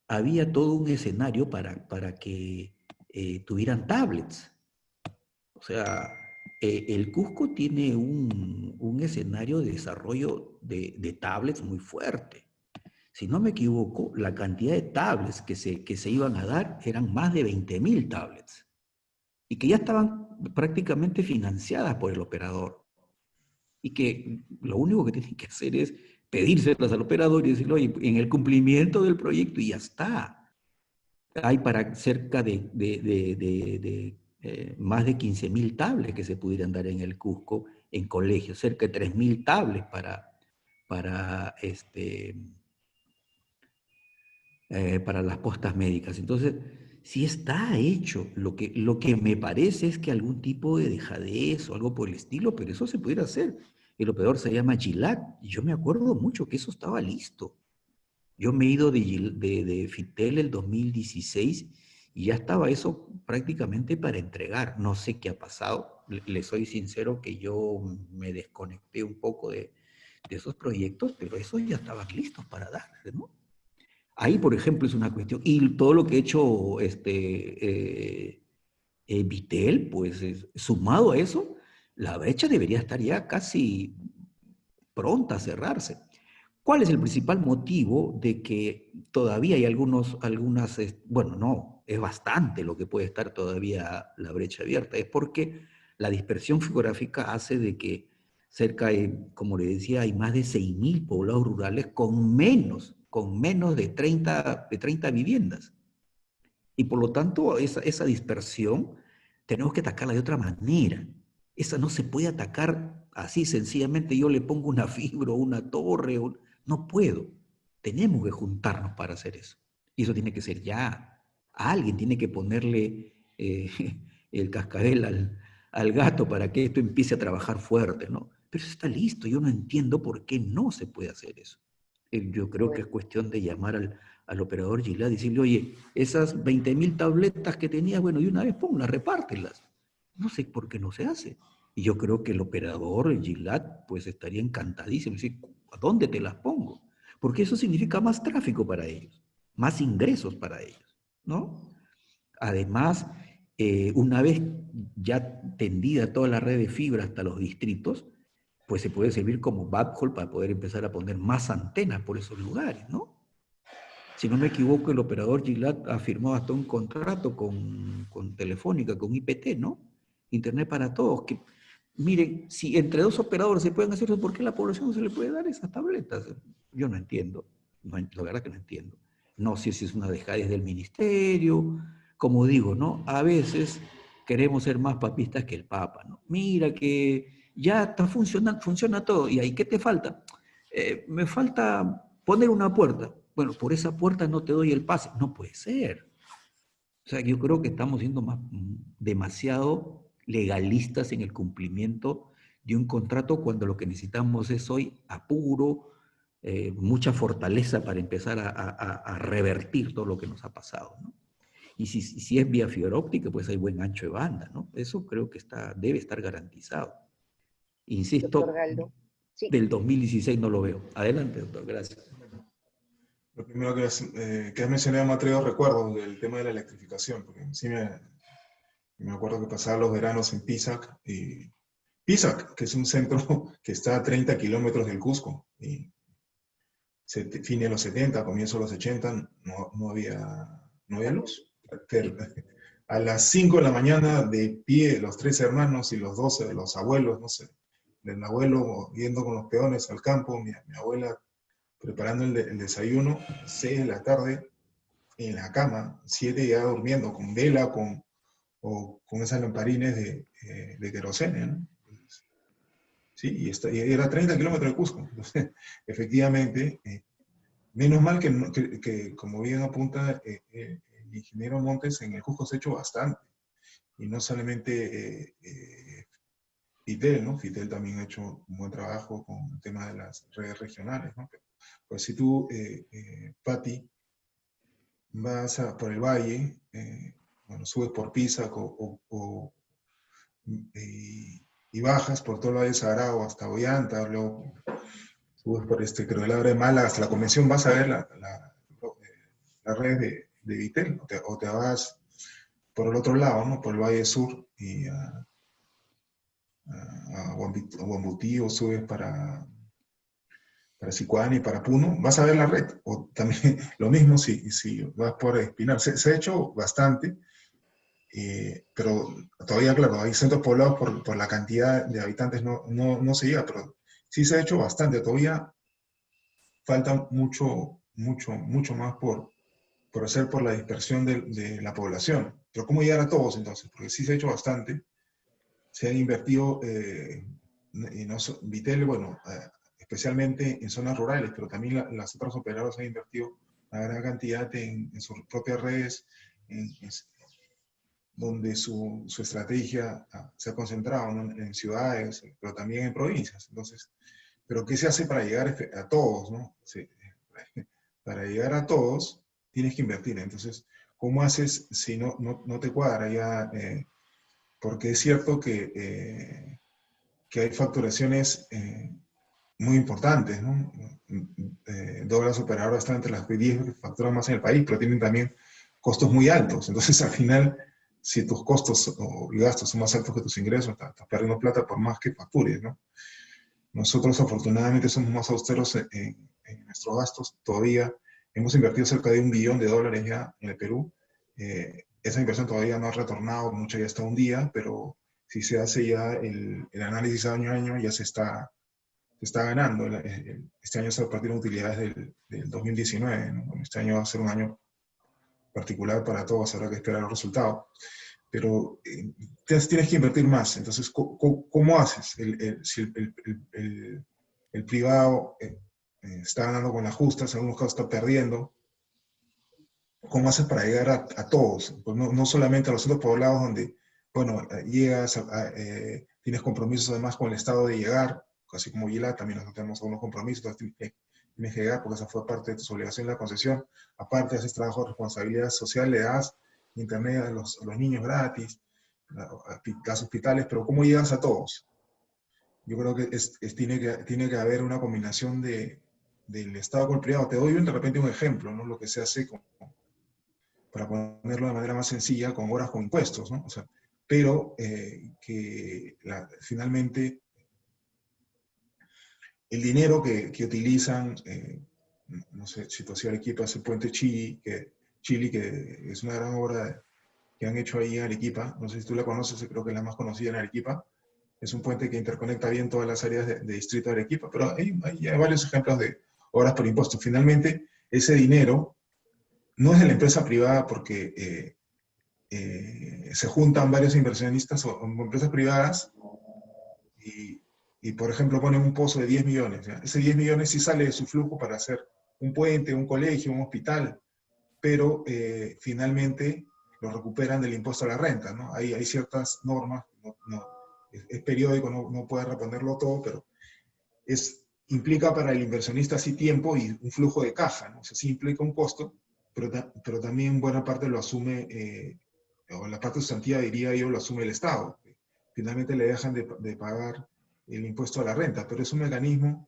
había todo un escenario para que tuvieran tablets. O sea, el Cusco tiene un escenario de desarrollo de tablets muy fuerte. Si no me equivoco, la cantidad de tablets que se iban a dar eran más de 20.000 tablets y que ya estaban prácticamente financiadas por el operador y que lo único que tienen que hacer es pedírselas al operador y decirle, oye, en el cumplimiento del proyecto y ya está. Hay para cerca de más de 15.000 tablets que se pudieran dar en el Cusco en colegios, cerca de 3.000 tablets para las postas médicas. Entonces, sí está hecho. Lo que me parece es que algún tipo de dejadez o algo por el estilo, pero eso se pudiera hacer. El operador se llama Gilat y yo me acuerdo mucho que eso estaba listo. Yo me he ido de Fitel el 2016 y ya estaba eso prácticamente para entregar. No sé qué ha pasado. Le soy sincero que yo me desconecté un poco de esos proyectos, pero esos ya estaban listos para darse, ¿no? Ahí, por ejemplo, es una cuestión. Y todo lo que ha hecho Vitel, pues sumado a eso, la brecha debería estar ya casi pronta a cerrarse. ¿Cuál es el principal motivo de que todavía hay bueno, no, es bastante lo que puede estar todavía la brecha abierta? Es porque la dispersión geográfica hace de que cerca de, como le decía, hay más de 6.000 poblados rurales con menos de 30 viviendas. Y por lo tanto, esa dispersión tenemos que atacarla de otra manera. Esa no se puede atacar así sencillamente. Yo le pongo una fibra o una torre. No puedo. Tenemos que juntarnos para hacer eso. Y eso tiene que ser ya. Alguien tiene que ponerle el cascabel al gato para que esto empiece a trabajar fuerte, ¿no? Pero eso está listo. Yo no entiendo por qué no se puede hacer eso. Yo creo que es Bueno, cuestión de llamar al operador Gilat y decirle, oye, esas 20.000 tabletas que tenía, bueno, y una vez ponlas, repártelas. No sé por qué no se hace. Y yo creo que el operador, el Gilat, pues estaría encantadísimo. Decir, ¿a dónde te las pongo? Porque eso significa más tráfico para ellos, más ingresos para ellos, ¿no? Además, una vez ya tendida toda la red de fibra hasta los distritos, pues se puede servir como backhaul para poder empezar a poner más antenas por esos lugares, ¿no? Si no me equivoco, el operador Gilat ha firmado hasta un contrato con Telefónica, con IPT, ¿no? Internet para todos. Que, miren, si entre dos operadores se pueden hacer eso, ¿por qué a la población no se le puede dar esas tabletas? Yo no entiendo, no, la verdad que no entiendo. No sé si es una dejadez del ministerio, como digo, ¿no? A veces queremos ser más papistas que el Papa, ¿no? Mira que ya está funcionando, funciona todo, ¿y ahí qué te falta? Me falta poner una puerta. Bueno, por esa puerta no te doy el pase. No puede ser. O sea, yo creo que estamos siendo demasiado legalistas en el cumplimiento de un contrato cuando lo que necesitamos es hoy apuro, mucha fortaleza para empezar a revertir todo lo que nos ha pasado, ¿no? Y si es vía fibra óptica, pues hay buen ancho de banda, ¿no? Eso creo que debe estar garantizado. doctor Insisto, Galdo. Sí, del 2016 no lo veo. Adelante, doctor, gracias. Lo primero que has mencionado me ha traído recuerdos del tema de la electrificación, porque sí me acuerdo que pasaba los veranos en Pisac, y Pisac, que es un centro que está a 30 kilómetros del Cusco, y fin de los 70, comienzo de los 80, no había luz. Sí. A las 5 de la mañana, de pie, los tres hermanos y los 12 de los abuelos, no sé, el abuelo yendo con los peones al campo, mi abuela preparando el desayuno, 6 de la tarde, en la cama, 7 ya durmiendo, con vela o con esas lamparines de querosene, ¿no? Sí, y era 30 kilómetros de Cusco. Entonces, efectivamente, menos mal que, como bien apunta el ingeniero Montes, en el Cusco se ha hecho bastante. Y no solamente Fitel, ¿no? Fitel también ha hecho un buen trabajo con el tema de las redes regionales, ¿no? Pues si tú, Patti, vas por el valle, bueno, subes por Pisa y bajas por todo el Valle Sagrado hasta Ollanta, luego subes por creo, el Abre de Mala hasta la Convención, vas a ver la red de Vitel, o te vas por el otro lado, ¿no? Por el Valle Sur y a Huambutí, o subes para Sicuani, para Puno, vas a ver la red. O también lo mismo si vas por Espinar. Se ha hecho bastante, pero todavía, claro, hay centros poblados por la cantidad de habitantes no se llega, pero sí se ha hecho bastante. Todavía falta mucho más por hacer por la dispersión de la población. Pero ¿cómo llegar a todos entonces? Porque sí se ha hecho bastante. Se han invertido, Vitel, bueno, especialmente en zonas rurales, pero también las otras operadoras han invertido una gran cantidad en sus propias redes, donde su estrategia se ha concentrado, ¿no? En ciudades, pero también en provincias. Entonces, ¿pero qué se hace para llegar a todos, ¿no? Sí, para llegar a todos tienes que invertir. Entonces, ¿cómo haces si no te cuadra ya? Porque es cierto que hay facturaciones muy importantes, ¿no? Dos de las operadoras están entre las 10 que facturan más en el país, pero tienen también costos muy altos. Entonces, al final, si tus costos o gastos son más altos que tus ingresos, estás perdiendo plata por más que factures, ¿no? Nosotros, afortunadamente, somos más austeros en nuestros gastos. Todavía hemos invertido cerca de $1 billón ya en el Perú. Esa inversión todavía no ha retornado, mucho ya está un día, pero si se hace ya el análisis año a año, ya se está ganando. Este año se repartieron utilidades del 2019, ¿no? Este año va a ser un año particular para todos, habrá que esperar los resultados. Pero tienes que invertir más. Entonces, ¿cómo haces? Si el privado está ganando con las justas, en algunos casos está perdiendo, ¿cómo haces para llegar a todos? Pues no solamente a los centros poblados donde, bueno, llegas, tienes compromisos además con el Estado de llegar, así como Yila, también nosotros tenemos algunos compromisos, entonces tienes que llegar porque esa fue parte de tus obligaciones de la concesión. Aparte, haces trabajo de responsabilidad social, le das internet a los niños gratis, a los hospitales, pero ¿cómo llegas a todos? Yo creo que tiene que haber una combinación del Estado con el privado. Te doy de repente un ejemplo, ¿no? Lo que se hace para ponerlo de manera más sencilla, con horas con impuestos, ¿no? O sea, pero que finalmente el dinero que utilizan, no sé, si tú hacías Arequipa, ese puente Chili, que es una gran obra que han hecho ahí en Arequipa, no sé si tú la conoces, creo que es la más conocida en Arequipa, es un puente que interconecta bien todas las áreas de distrito de Arequipa, pero hay varios ejemplos de obras por impuestos. Finalmente, ese dinero no es de la empresa privada porque se juntan varios inversionistas o empresas privadas y, por ejemplo, ponen un pozo de 10 millones. ¿Ya? Ese 10 millones sí sale de su flujo para hacer un puente, un colegio, un hospital, pero finalmente lo recuperan del impuesto a la renta, ¿no? Hay ciertas normas, es periódico, no puede reponerlo todo, pero implica para el inversionista sí tiempo y un flujo de caja, ¿no? O sea, sí implica un costo, pero también buena parte lo asume, o la parte sustantiva, diría yo, lo asume el Estado. Finalmente le dejan de pagar el impuesto a la renta, pero es un mecanismo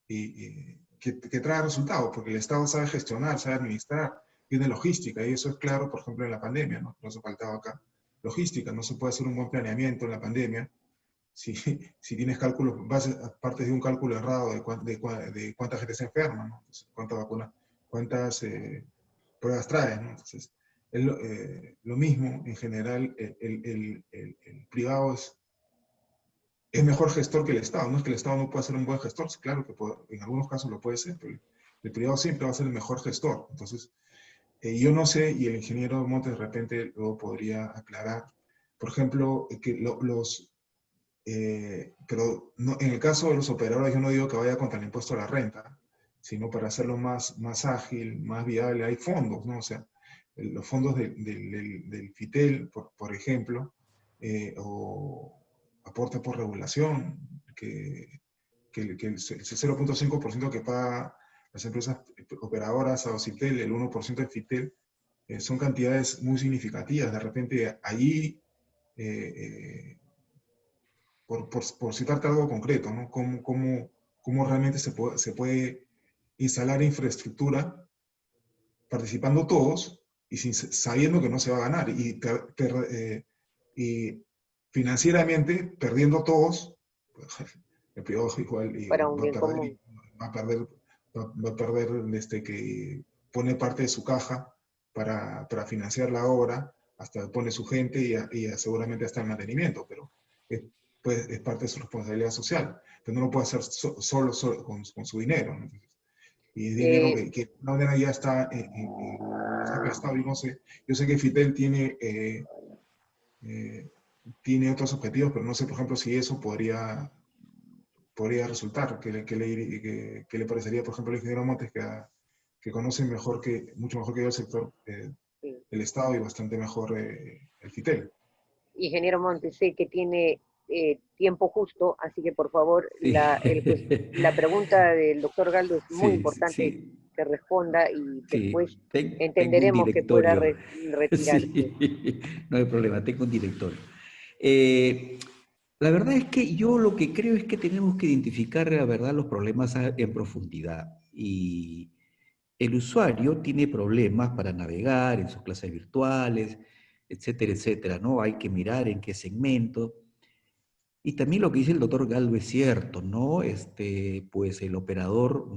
que trae resultados, porque el Estado sabe gestionar, sabe administrar, tiene logística, y eso es claro, por ejemplo, en la pandemia, ¿no? Nos ha faltado acá logística, no se puede hacer un buen planeamiento en la pandemia si tienes cálculos, partes de un cálculo errado de cuánta gente se enferma, ¿no? Entonces, cuántas vacunas, cuántas pruebas traes, ¿no? Entonces, es lo mismo, en general, el privado es mejor gestor que el Estado. No es que el Estado no pueda ser un buen gestor, claro que en algunos casos lo puede ser, pero el privado siempre va a ser el mejor gestor. Entonces, yo no sé, y el ingeniero Montes de repente luego podría aclarar, por ejemplo, que pero no, en el caso de los operadores yo no digo que vaya contra el impuesto a la renta, sino para hacerlo más ágil, más viable. Hay fondos, ¿no? O sea, los fondos del FITEL, por ejemplo, o aporte por regulación, el 0.5% que paga las empresas operadoras a OCITEL, el 1% de FITEL, son cantidades muy significativas. De repente, allí, por citarte algo concreto, ¿no? ¿Cómo realmente se puede instalar infraestructura participando todos y sabiendo que no se va a ganar? Y financieramente, perdiendo todos, pues, el privado igual para un va a bien perder, común. va a perder que pone parte de su caja para financiar la obra, hasta pone su gente y seguramente hasta el mantenimiento, pero es parte de su responsabilidad social. Pero no lo puede hacer solo con su dinero, ¿no? Y es dinero Eh, que de alguna manera ya está gastado. Yo sé que Fitel tiene otros objetivos, pero no sé, por ejemplo, si eso podría resultar. ¿Qué le parecería, por ejemplo, al ingeniero Montes, que conoce mucho mejor que yo el sector sí. del Estado y bastante mejor el Fitel? Ingeniero Montes, sé que tiene tiempo justo, así que por favor, Sí. la pregunta del doctor Galdo es muy Sí, sí, importante sí. que responda y después Sí. Tengo un entenderemos que pueda directorio. retirarse. Sí, no hay problema, tengo un directorio. La verdad es que yo lo que creo es que tenemos que identificar, la verdad, los problemas en profundidad. Y el usuario tiene problemas para navegar en sus clases virtuales, etcétera, etcétera, ¿no? Hay que mirar en qué segmento. Y también lo que dice el doctor Galdo es cierto, ¿no? Pues el operador,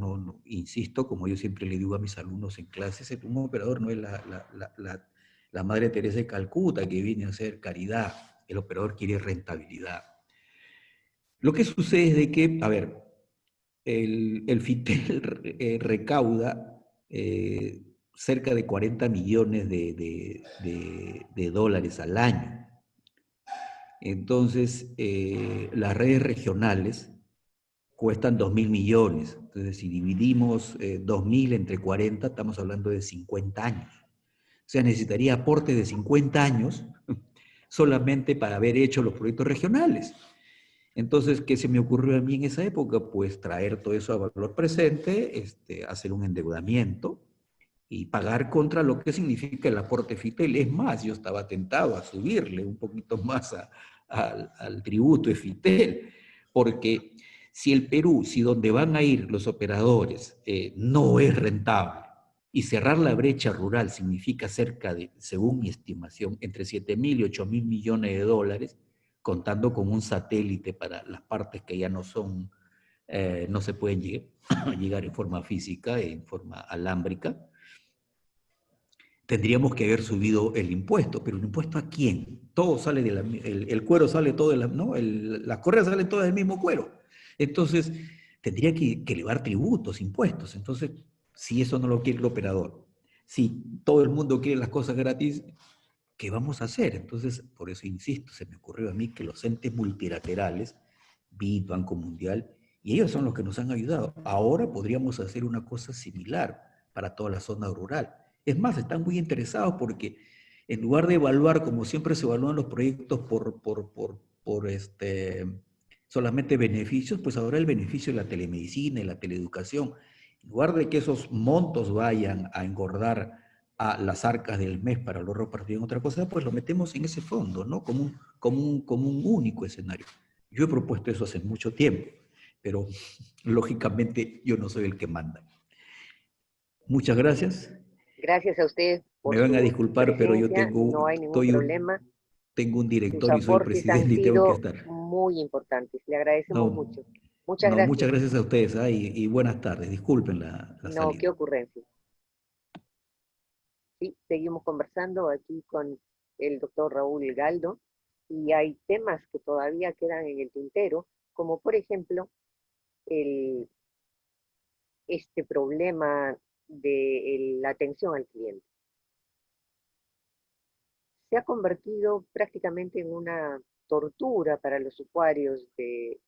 insisto, como yo siempre le digo a mis alumnos en clases, un operador no es la Madre Teresa de Calcuta que viene a hacer caridad, el operador quiere rentabilidad. Lo que sucede es de que, a ver, el FITEL recauda cerca de 40 millones de dólares al año. Entonces, las redes regionales cuestan 2.000 millones. Entonces, si dividimos 2.000 entre 40, estamos hablando de 50 años. O sea, necesitaría aportes de 50 años solamente para haber hecho los proyectos regionales. Entonces, ¿qué se me ocurrió a mí en esa época? Pues traer todo eso a valor presente, hacer un endeudamiento y pagar contra lo que significa el aporte FITEL. Es más, yo estaba tentado a subirle un poquito más al tributo de FITEL, porque si el Perú, si donde van a ir los operadores no es rentable, y cerrar la brecha rural significa cerca de, según mi estimación, entre 7.000 y 8.000 millones de dólares, contando con un satélite para las partes que ya no son, no se pueden llegar en forma física, en forma alámbrica, tendríamos que haber subido el impuesto. ¿Pero el impuesto a quién? Todo sale de el cuero sale todo de la, ¿no? Las correas salen todas del mismo cuero. Entonces, tendría que elevar tributos, impuestos. Entonces, si eso no lo quiere el operador, si todo el mundo quiere las cosas gratis, ¿qué vamos a hacer? Entonces, por eso insisto, se me ocurrió a mí que los entes multilaterales, BID, Banco Mundial, y ellos son los que nos han ayudado. Ahora podríamos hacer una cosa similar para toda la zona rural. Es más, están muy interesados porque en lugar de evaluar, como siempre se evalúan los proyectos por solamente beneficios, pues ahora el beneficio de la telemedicina y la teleeducación, en lugar de que esos montos vayan a engordar a las arcas del mes para lo repartido en otra cosa, pues lo metemos en ese fondo, ¿no? Como un único escenario. Yo he propuesto eso hace mucho tiempo, pero lógicamente yo no soy el que manda. Muchas gracias. Gracias a usted Me por van a su disculpar, pero yo presencia, no hay ningún problema. tengo un Sus director y soy el aportes han presidente y tengo que sido estar. muy importantes. Le agradecemos No, mucho. Muchas no, gracias. muchas gracias a ustedes y buenas tardes. Disculpen la No, qué salida. ocurrencia. Sí, seguimos conversando aquí con el doctor Raúl Galdo y hay temas que todavía quedan en el tintero, como por ejemplo el, este problema de la atención al cliente. Se ha convertido prácticamente en una tortura para los usuarios del-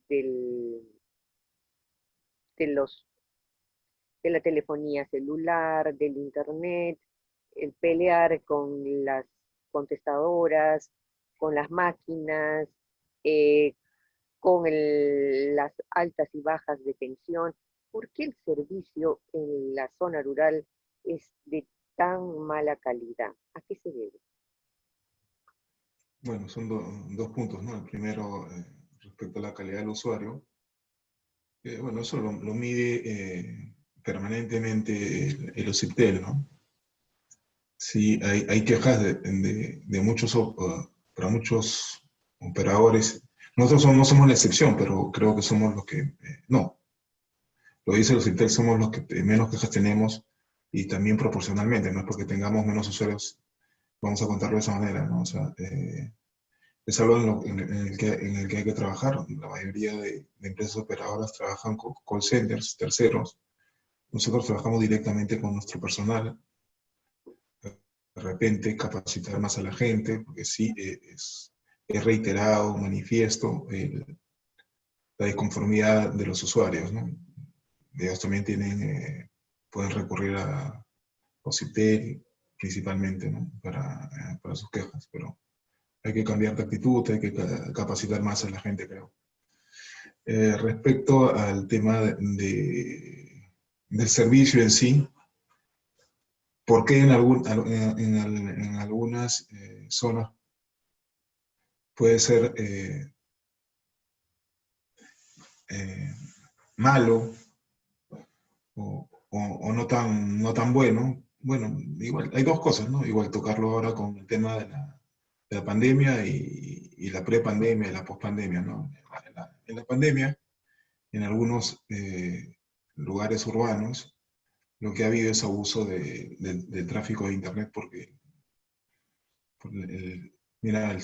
de los de la telefonía celular, del internet, el pelear con las contestadoras, con las máquinas, eh, con las altas y bajas de tensión. ¿Por qué el servicio en la zona rural es de tan mala calidad? ¿A qué se debe? Bueno, son dos puntos, ¿no? El primero, respecto a la calidad del usuario. Bueno, eso lo mide permanentemente el OCIPTEL, ¿no? Sí, hay quejas de muchos, para muchos operadores. Nosotros no somos la excepción, pero creo que somos los que, no, lo dice el OCIPTEL, somos los que menos quejas tenemos y también proporcionalmente, no es porque tengamos menos usuarios, vamos a contarlo de esa manera, ¿no? O sea, es algo en el que hay que trabajar. La mayoría de empresas operadoras trabajan con call centers, terceros. Nosotros trabajamos directamente con nuestro personal. De repente capacitar más a la gente, porque sí, es reiterado, manifiesto la disconformidad de los usuarios, ¿no? Ellos también pueden recurrir a OCIPTEL principalmente, ¿no? Para sus quejas, pero hay que cambiar de actitud, hay que capacitar más a la gente, creo. Respecto al tema del servicio en sí, ¿por qué en algunas zonas puede ser malo o no tan bueno, bueno, igual, hay dos cosas, ¿no? Igual tocarlo ahora con el tema de la pandemia y la prepandemia y la pospandemia, ¿no? En la pandemia, en algunos lugares urbanos, lo que ha habido es abuso del tráfico de Internet porque mira,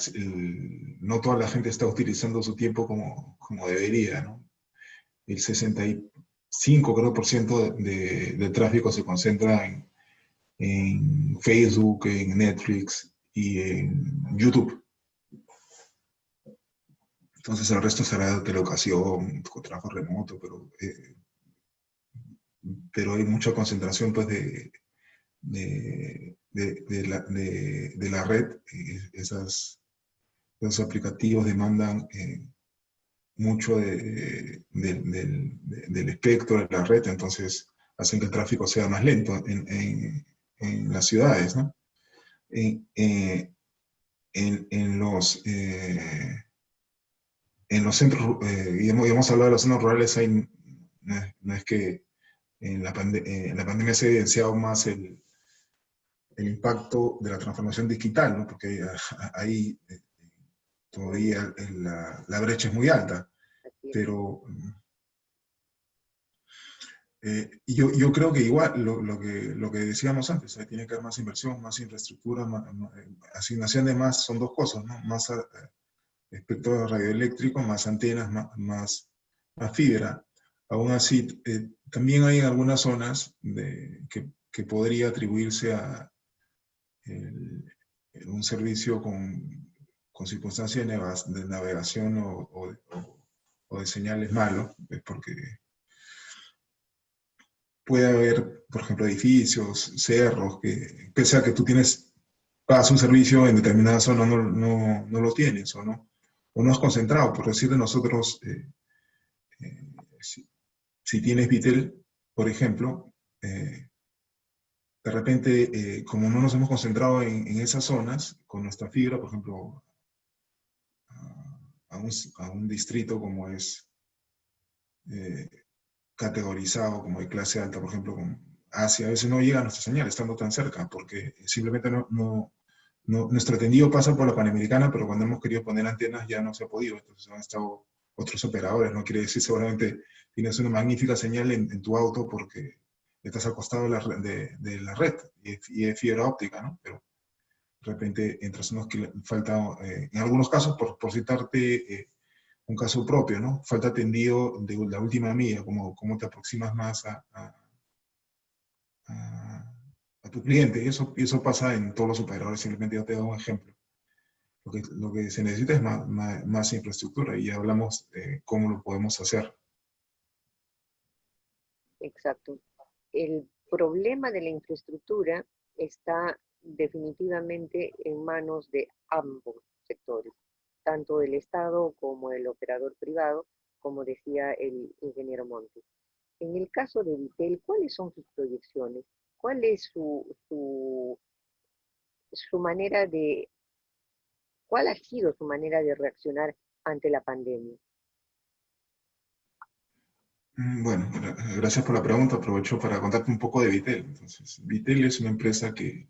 no toda la gente está utilizando su tiempo como debería, ¿no? El 65, creo, por ciento del tráfico se concentra en Facebook, en Netflix y en YouTube. Entonces el resto será de teleeducación, con trabajo remoto, pero hay mucha concentración pues, de la red. Esos aplicativos demandan mucho del espectro de la red, entonces hacen que el tráfico sea más lento en las ciudades, ¿no? En los centros, y hemos hablado de las zonas rurales, no es que en la pandemia se ha evidenciado más el impacto de la transformación digital, ¿no? Porque ahí todavía la brecha es muy alta, pero yo creo que igual, lo que decíamos antes, tiene que haber más inversión, más infraestructura, asignación de más, son dos cosas, ¿no? Más espectro radioeléctrico, más antenas, más fibra. Aún así, también hay en algunas zonas que podría atribuirse a un servicio con circunstancias de navegación o de señales malos, porque puede haber, por ejemplo, edificios, cerros, que pese a que tú pagas un servicio en determinada zona, no lo tienes, o no has concentrado. Por decir de nosotros, si tienes Vitel, por ejemplo, de repente, como no nos hemos concentrado en esas zonas, con nuestra fibra, por ejemplo, a un distrito como es categorizado como de clase alta, por ejemplo, con Asia, a veces no llega a nuestra señal estando tan cerca, porque simplemente nuestro tendido pasa por la Panamericana, pero cuando hemos querido poner antenas ya no se ha podido, entonces han estado otros operadores, no quiere decir seguramente tienes una magnífica señal en tu auto porque estás acostado de la red y es fibra óptica, ¿no? Pero de repente entras unos falta, en algunos casos, por citarte un caso propio, ¿no? Falta tendido de la última milla, cómo te aproximas más a tu cliente. Y eso pasa en todos los operadores, simplemente yo te doy un ejemplo. Lo que se necesita es más infraestructura y ya hablamos de cómo lo podemos hacer. Exacto. El problema de la infraestructura está definitivamente en manos de ambos sectores, tanto del Estado como del operador privado, como decía el ingeniero Montes. En el caso de Vitel, ¿cuáles son sus proyecciones? ¿Cuál es su manera de, cuál ha sido su manera de reaccionar ante la pandemia? Bueno, gracias por la pregunta. Aprovecho para contarte un poco de Vitel. Entonces, Vitel es una empresa que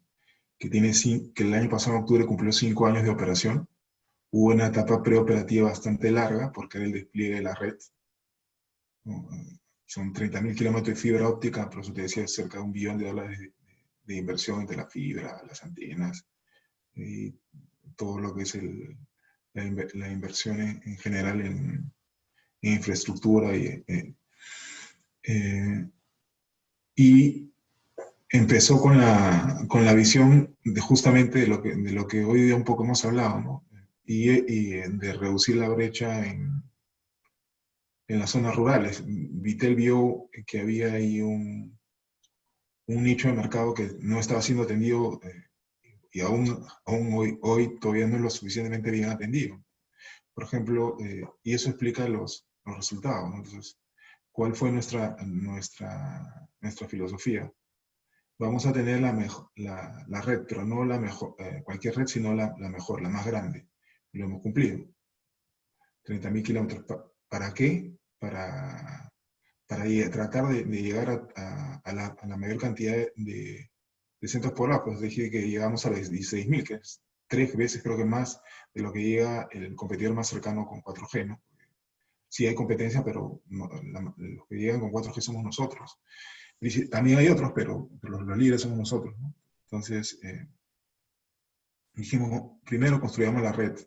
el año pasado, en octubre, cumplió 5 años de operación. Hubo una etapa preoperativa bastante larga porque era el despliegue de la red. Son 30.000 kilómetros de fibra óptica, por eso te decía, cerca de $1 billón de inversión entre la fibra, las antenas, y todo lo que es la inversión en general en infraestructura. Y empezó con la visión justamente de lo que hoy día un poco hemos hablado, ¿no? Y de reducir la brecha en las zonas rurales. Vitel vio que había ahí un nicho de mercado que no estaba siendo atendido y aún hoy todavía no es lo suficientemente bien atendido. Por ejemplo, y eso explica los resultados, ¿no? Entonces, ¿cuál fue nuestra filosofía? Vamos a tener la red, pero no la mejor, cualquier red, sino la mejor, la más grande. Y lo hemos cumplido. 30.000 kilómetros. ¿Para qué? tratar de llegar a la mayor cantidad de centros poblados. Pues dije que llegamos a los 16.000, que es 3 veces creo que más de lo que llega el competidor más cercano con 4G, ¿no? Sí hay competencia, pero los que llegan con 4G somos nosotros. También hay otros, pero los líderes somos nosotros, ¿no? Entonces, dijimos, primero construyamos la red,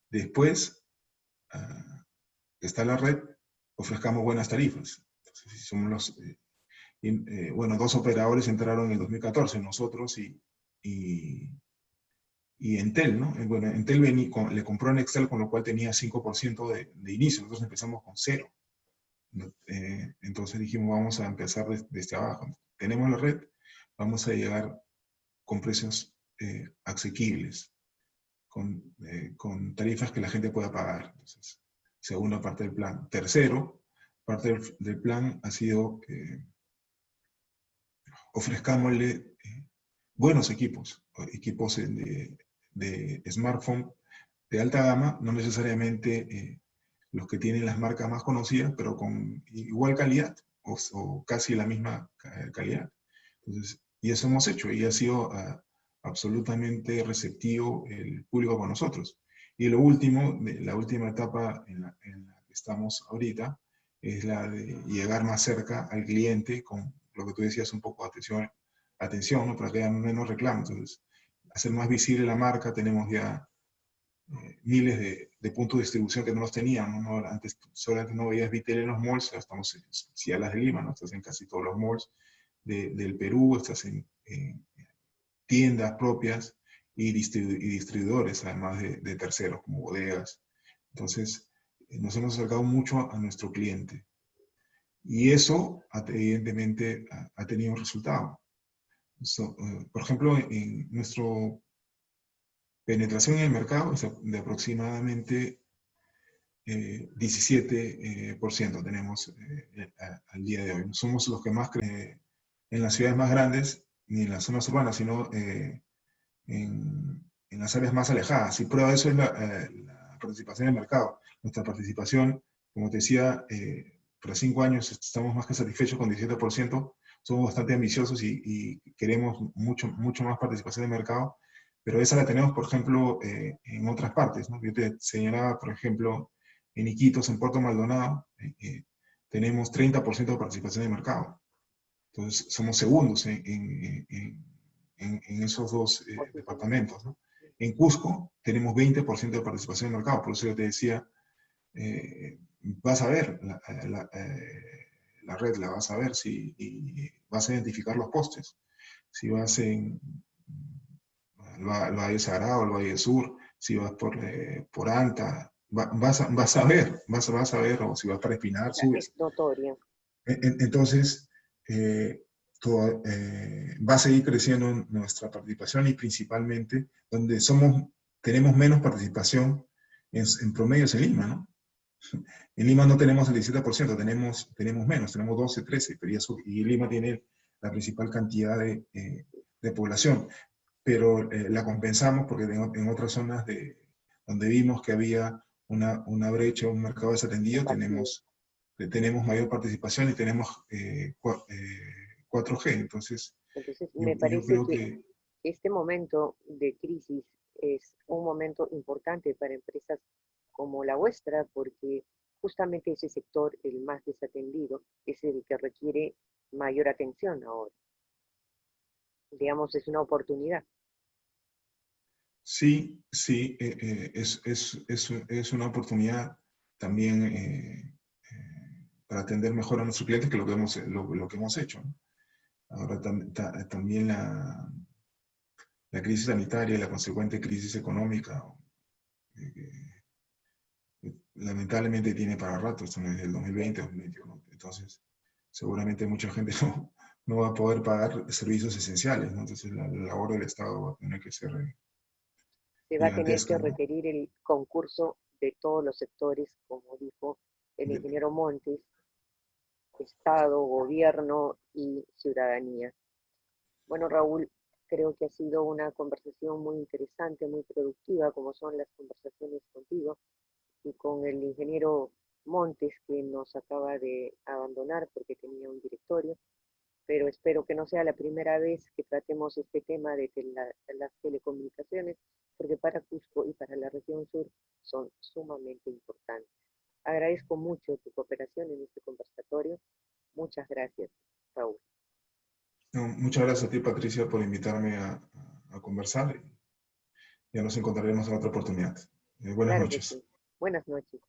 después está la red, ofrezcamos buenas tarifas. Entonces, si somos bueno, 2 operadores entraron en el 2014, nosotros y Entel, ¿no? Bueno, Entel le compró a Nextel, con lo cual tenía 5% de inicio, nosotros empezamos con 0. Entonces dijimos, vamos a empezar desde abajo. Tenemos la red, vamos a llegar con precios asequibles, con tarifas que la gente pueda pagar. Entonces, segunda parte del plan. Tercero, parte del plan ha sido ofrezcámosle buenos equipos de smartphone de alta gama, no necesariamente los que tienen las marcas más conocidas, pero con igual calidad o casi la misma calidad. Entonces, y eso hemos hecho y ha sido absolutamente receptivo el público con nosotros. Y lo último, la última etapa en la que estamos ahorita, es la de llegar más cerca al cliente con lo que tú decías, un poco de atención, ¿no? Para que haya menos reclamos. Entonces, hacer más visible la marca. Tenemos ya miles de puntos de distribución que no los teníamos, ¿no? Antes solamente no veías Vitel en los malls, estamos en Cialas de Lima, ¿no? Estás en casi todos los malls del Perú, estás en tiendas propias y distribuidores, además de terceros, como bodegas. Entonces, nos hemos acercado mucho a nuestro cliente. Y eso, evidentemente, ha tenido un resultado. Por ejemplo, en nuestra penetración en el mercado es de aproximadamente 17% tenemos al día de hoy. No somos los que más en las ciudades más grandes, ni en las zonas urbanas, sino en las áreas más alejadas. Y prueba de eso es la participación en el mercado. Nuestra participación, como te decía, por 5 años estamos más que satisfechos con 17%. Somos bastante ambiciosos y queremos mucho más participación en el mercado, pero esa la tenemos, por ejemplo, en otras partes, ¿no? Yo te señalaba, por ejemplo, en Iquitos, en Puerto Maldonado, tenemos 30% de participación en el mercado. Entonces, somos segundos en esos dos departamentos, ¿no? En Cusco tenemos 20% de participación en el mercado, por eso yo te decía, vas a ver la red, la vas a ver y vas a identificar los postes. Si vas en el Valle Sagrado, el Valle Sur, si vas por Anta, vas a ver, o si vas para Espinar, subes. Es notorio. Entonces, va a seguir creciendo nuestra participación y principalmente donde tenemos menos participación en promedios en Lima, ¿no? En Lima no tenemos el 17%, tenemos menos, tenemos 12, 13, pero y Lima tiene la principal cantidad de población, pero la compensamos porque en otras zonas donde vimos que había una brecha, un mercado desatendido, tenemos mayor participación y tenemos 4G. Entonces, me yo parece creo que este momento de crisis es un momento importante para empresas como la vuestra, porque justamente ese sector, el más desatendido, es el que requiere mayor atención ahora. Digamos, es una oportunidad. sí, es una oportunidad también para atender mejor a nuestros clientes, que lo que hemos hecho, ¿no? Ahora también la crisis sanitaria y la consecuente crisis económica, lamentablemente tiene para rato, esto desde el 2020, 2021. Entonces, seguramente mucha gente no va a poder pagar servicios esenciales, ¿no? Entonces, la labor del Estado va a tener que ser Se va a tener que gigantesca, ¿no? requerir el concurso de todos los sectores, como dijo el ingeniero Montes, Estado, gobierno y ciudadanía. Bueno, Raúl, creo que ha sido una conversación muy interesante, muy productiva, como son las conversaciones contigo y con el ingeniero Montes, que nos acaba de abandonar porque tenía un directorio, pero espero que no sea la primera vez que tratemos este tema de las telecomunicaciones, porque para Cusco y para la región sur son sumamente importantes. Agradezco mucho tu cooperación en este conversatorio. Muchas gracias, Raúl. No, muchas gracias a ti, Patricia, por invitarme a conversar. Ya nos encontraremos en otra oportunidad. Buenas Claro que noches. sí. Buenas noches.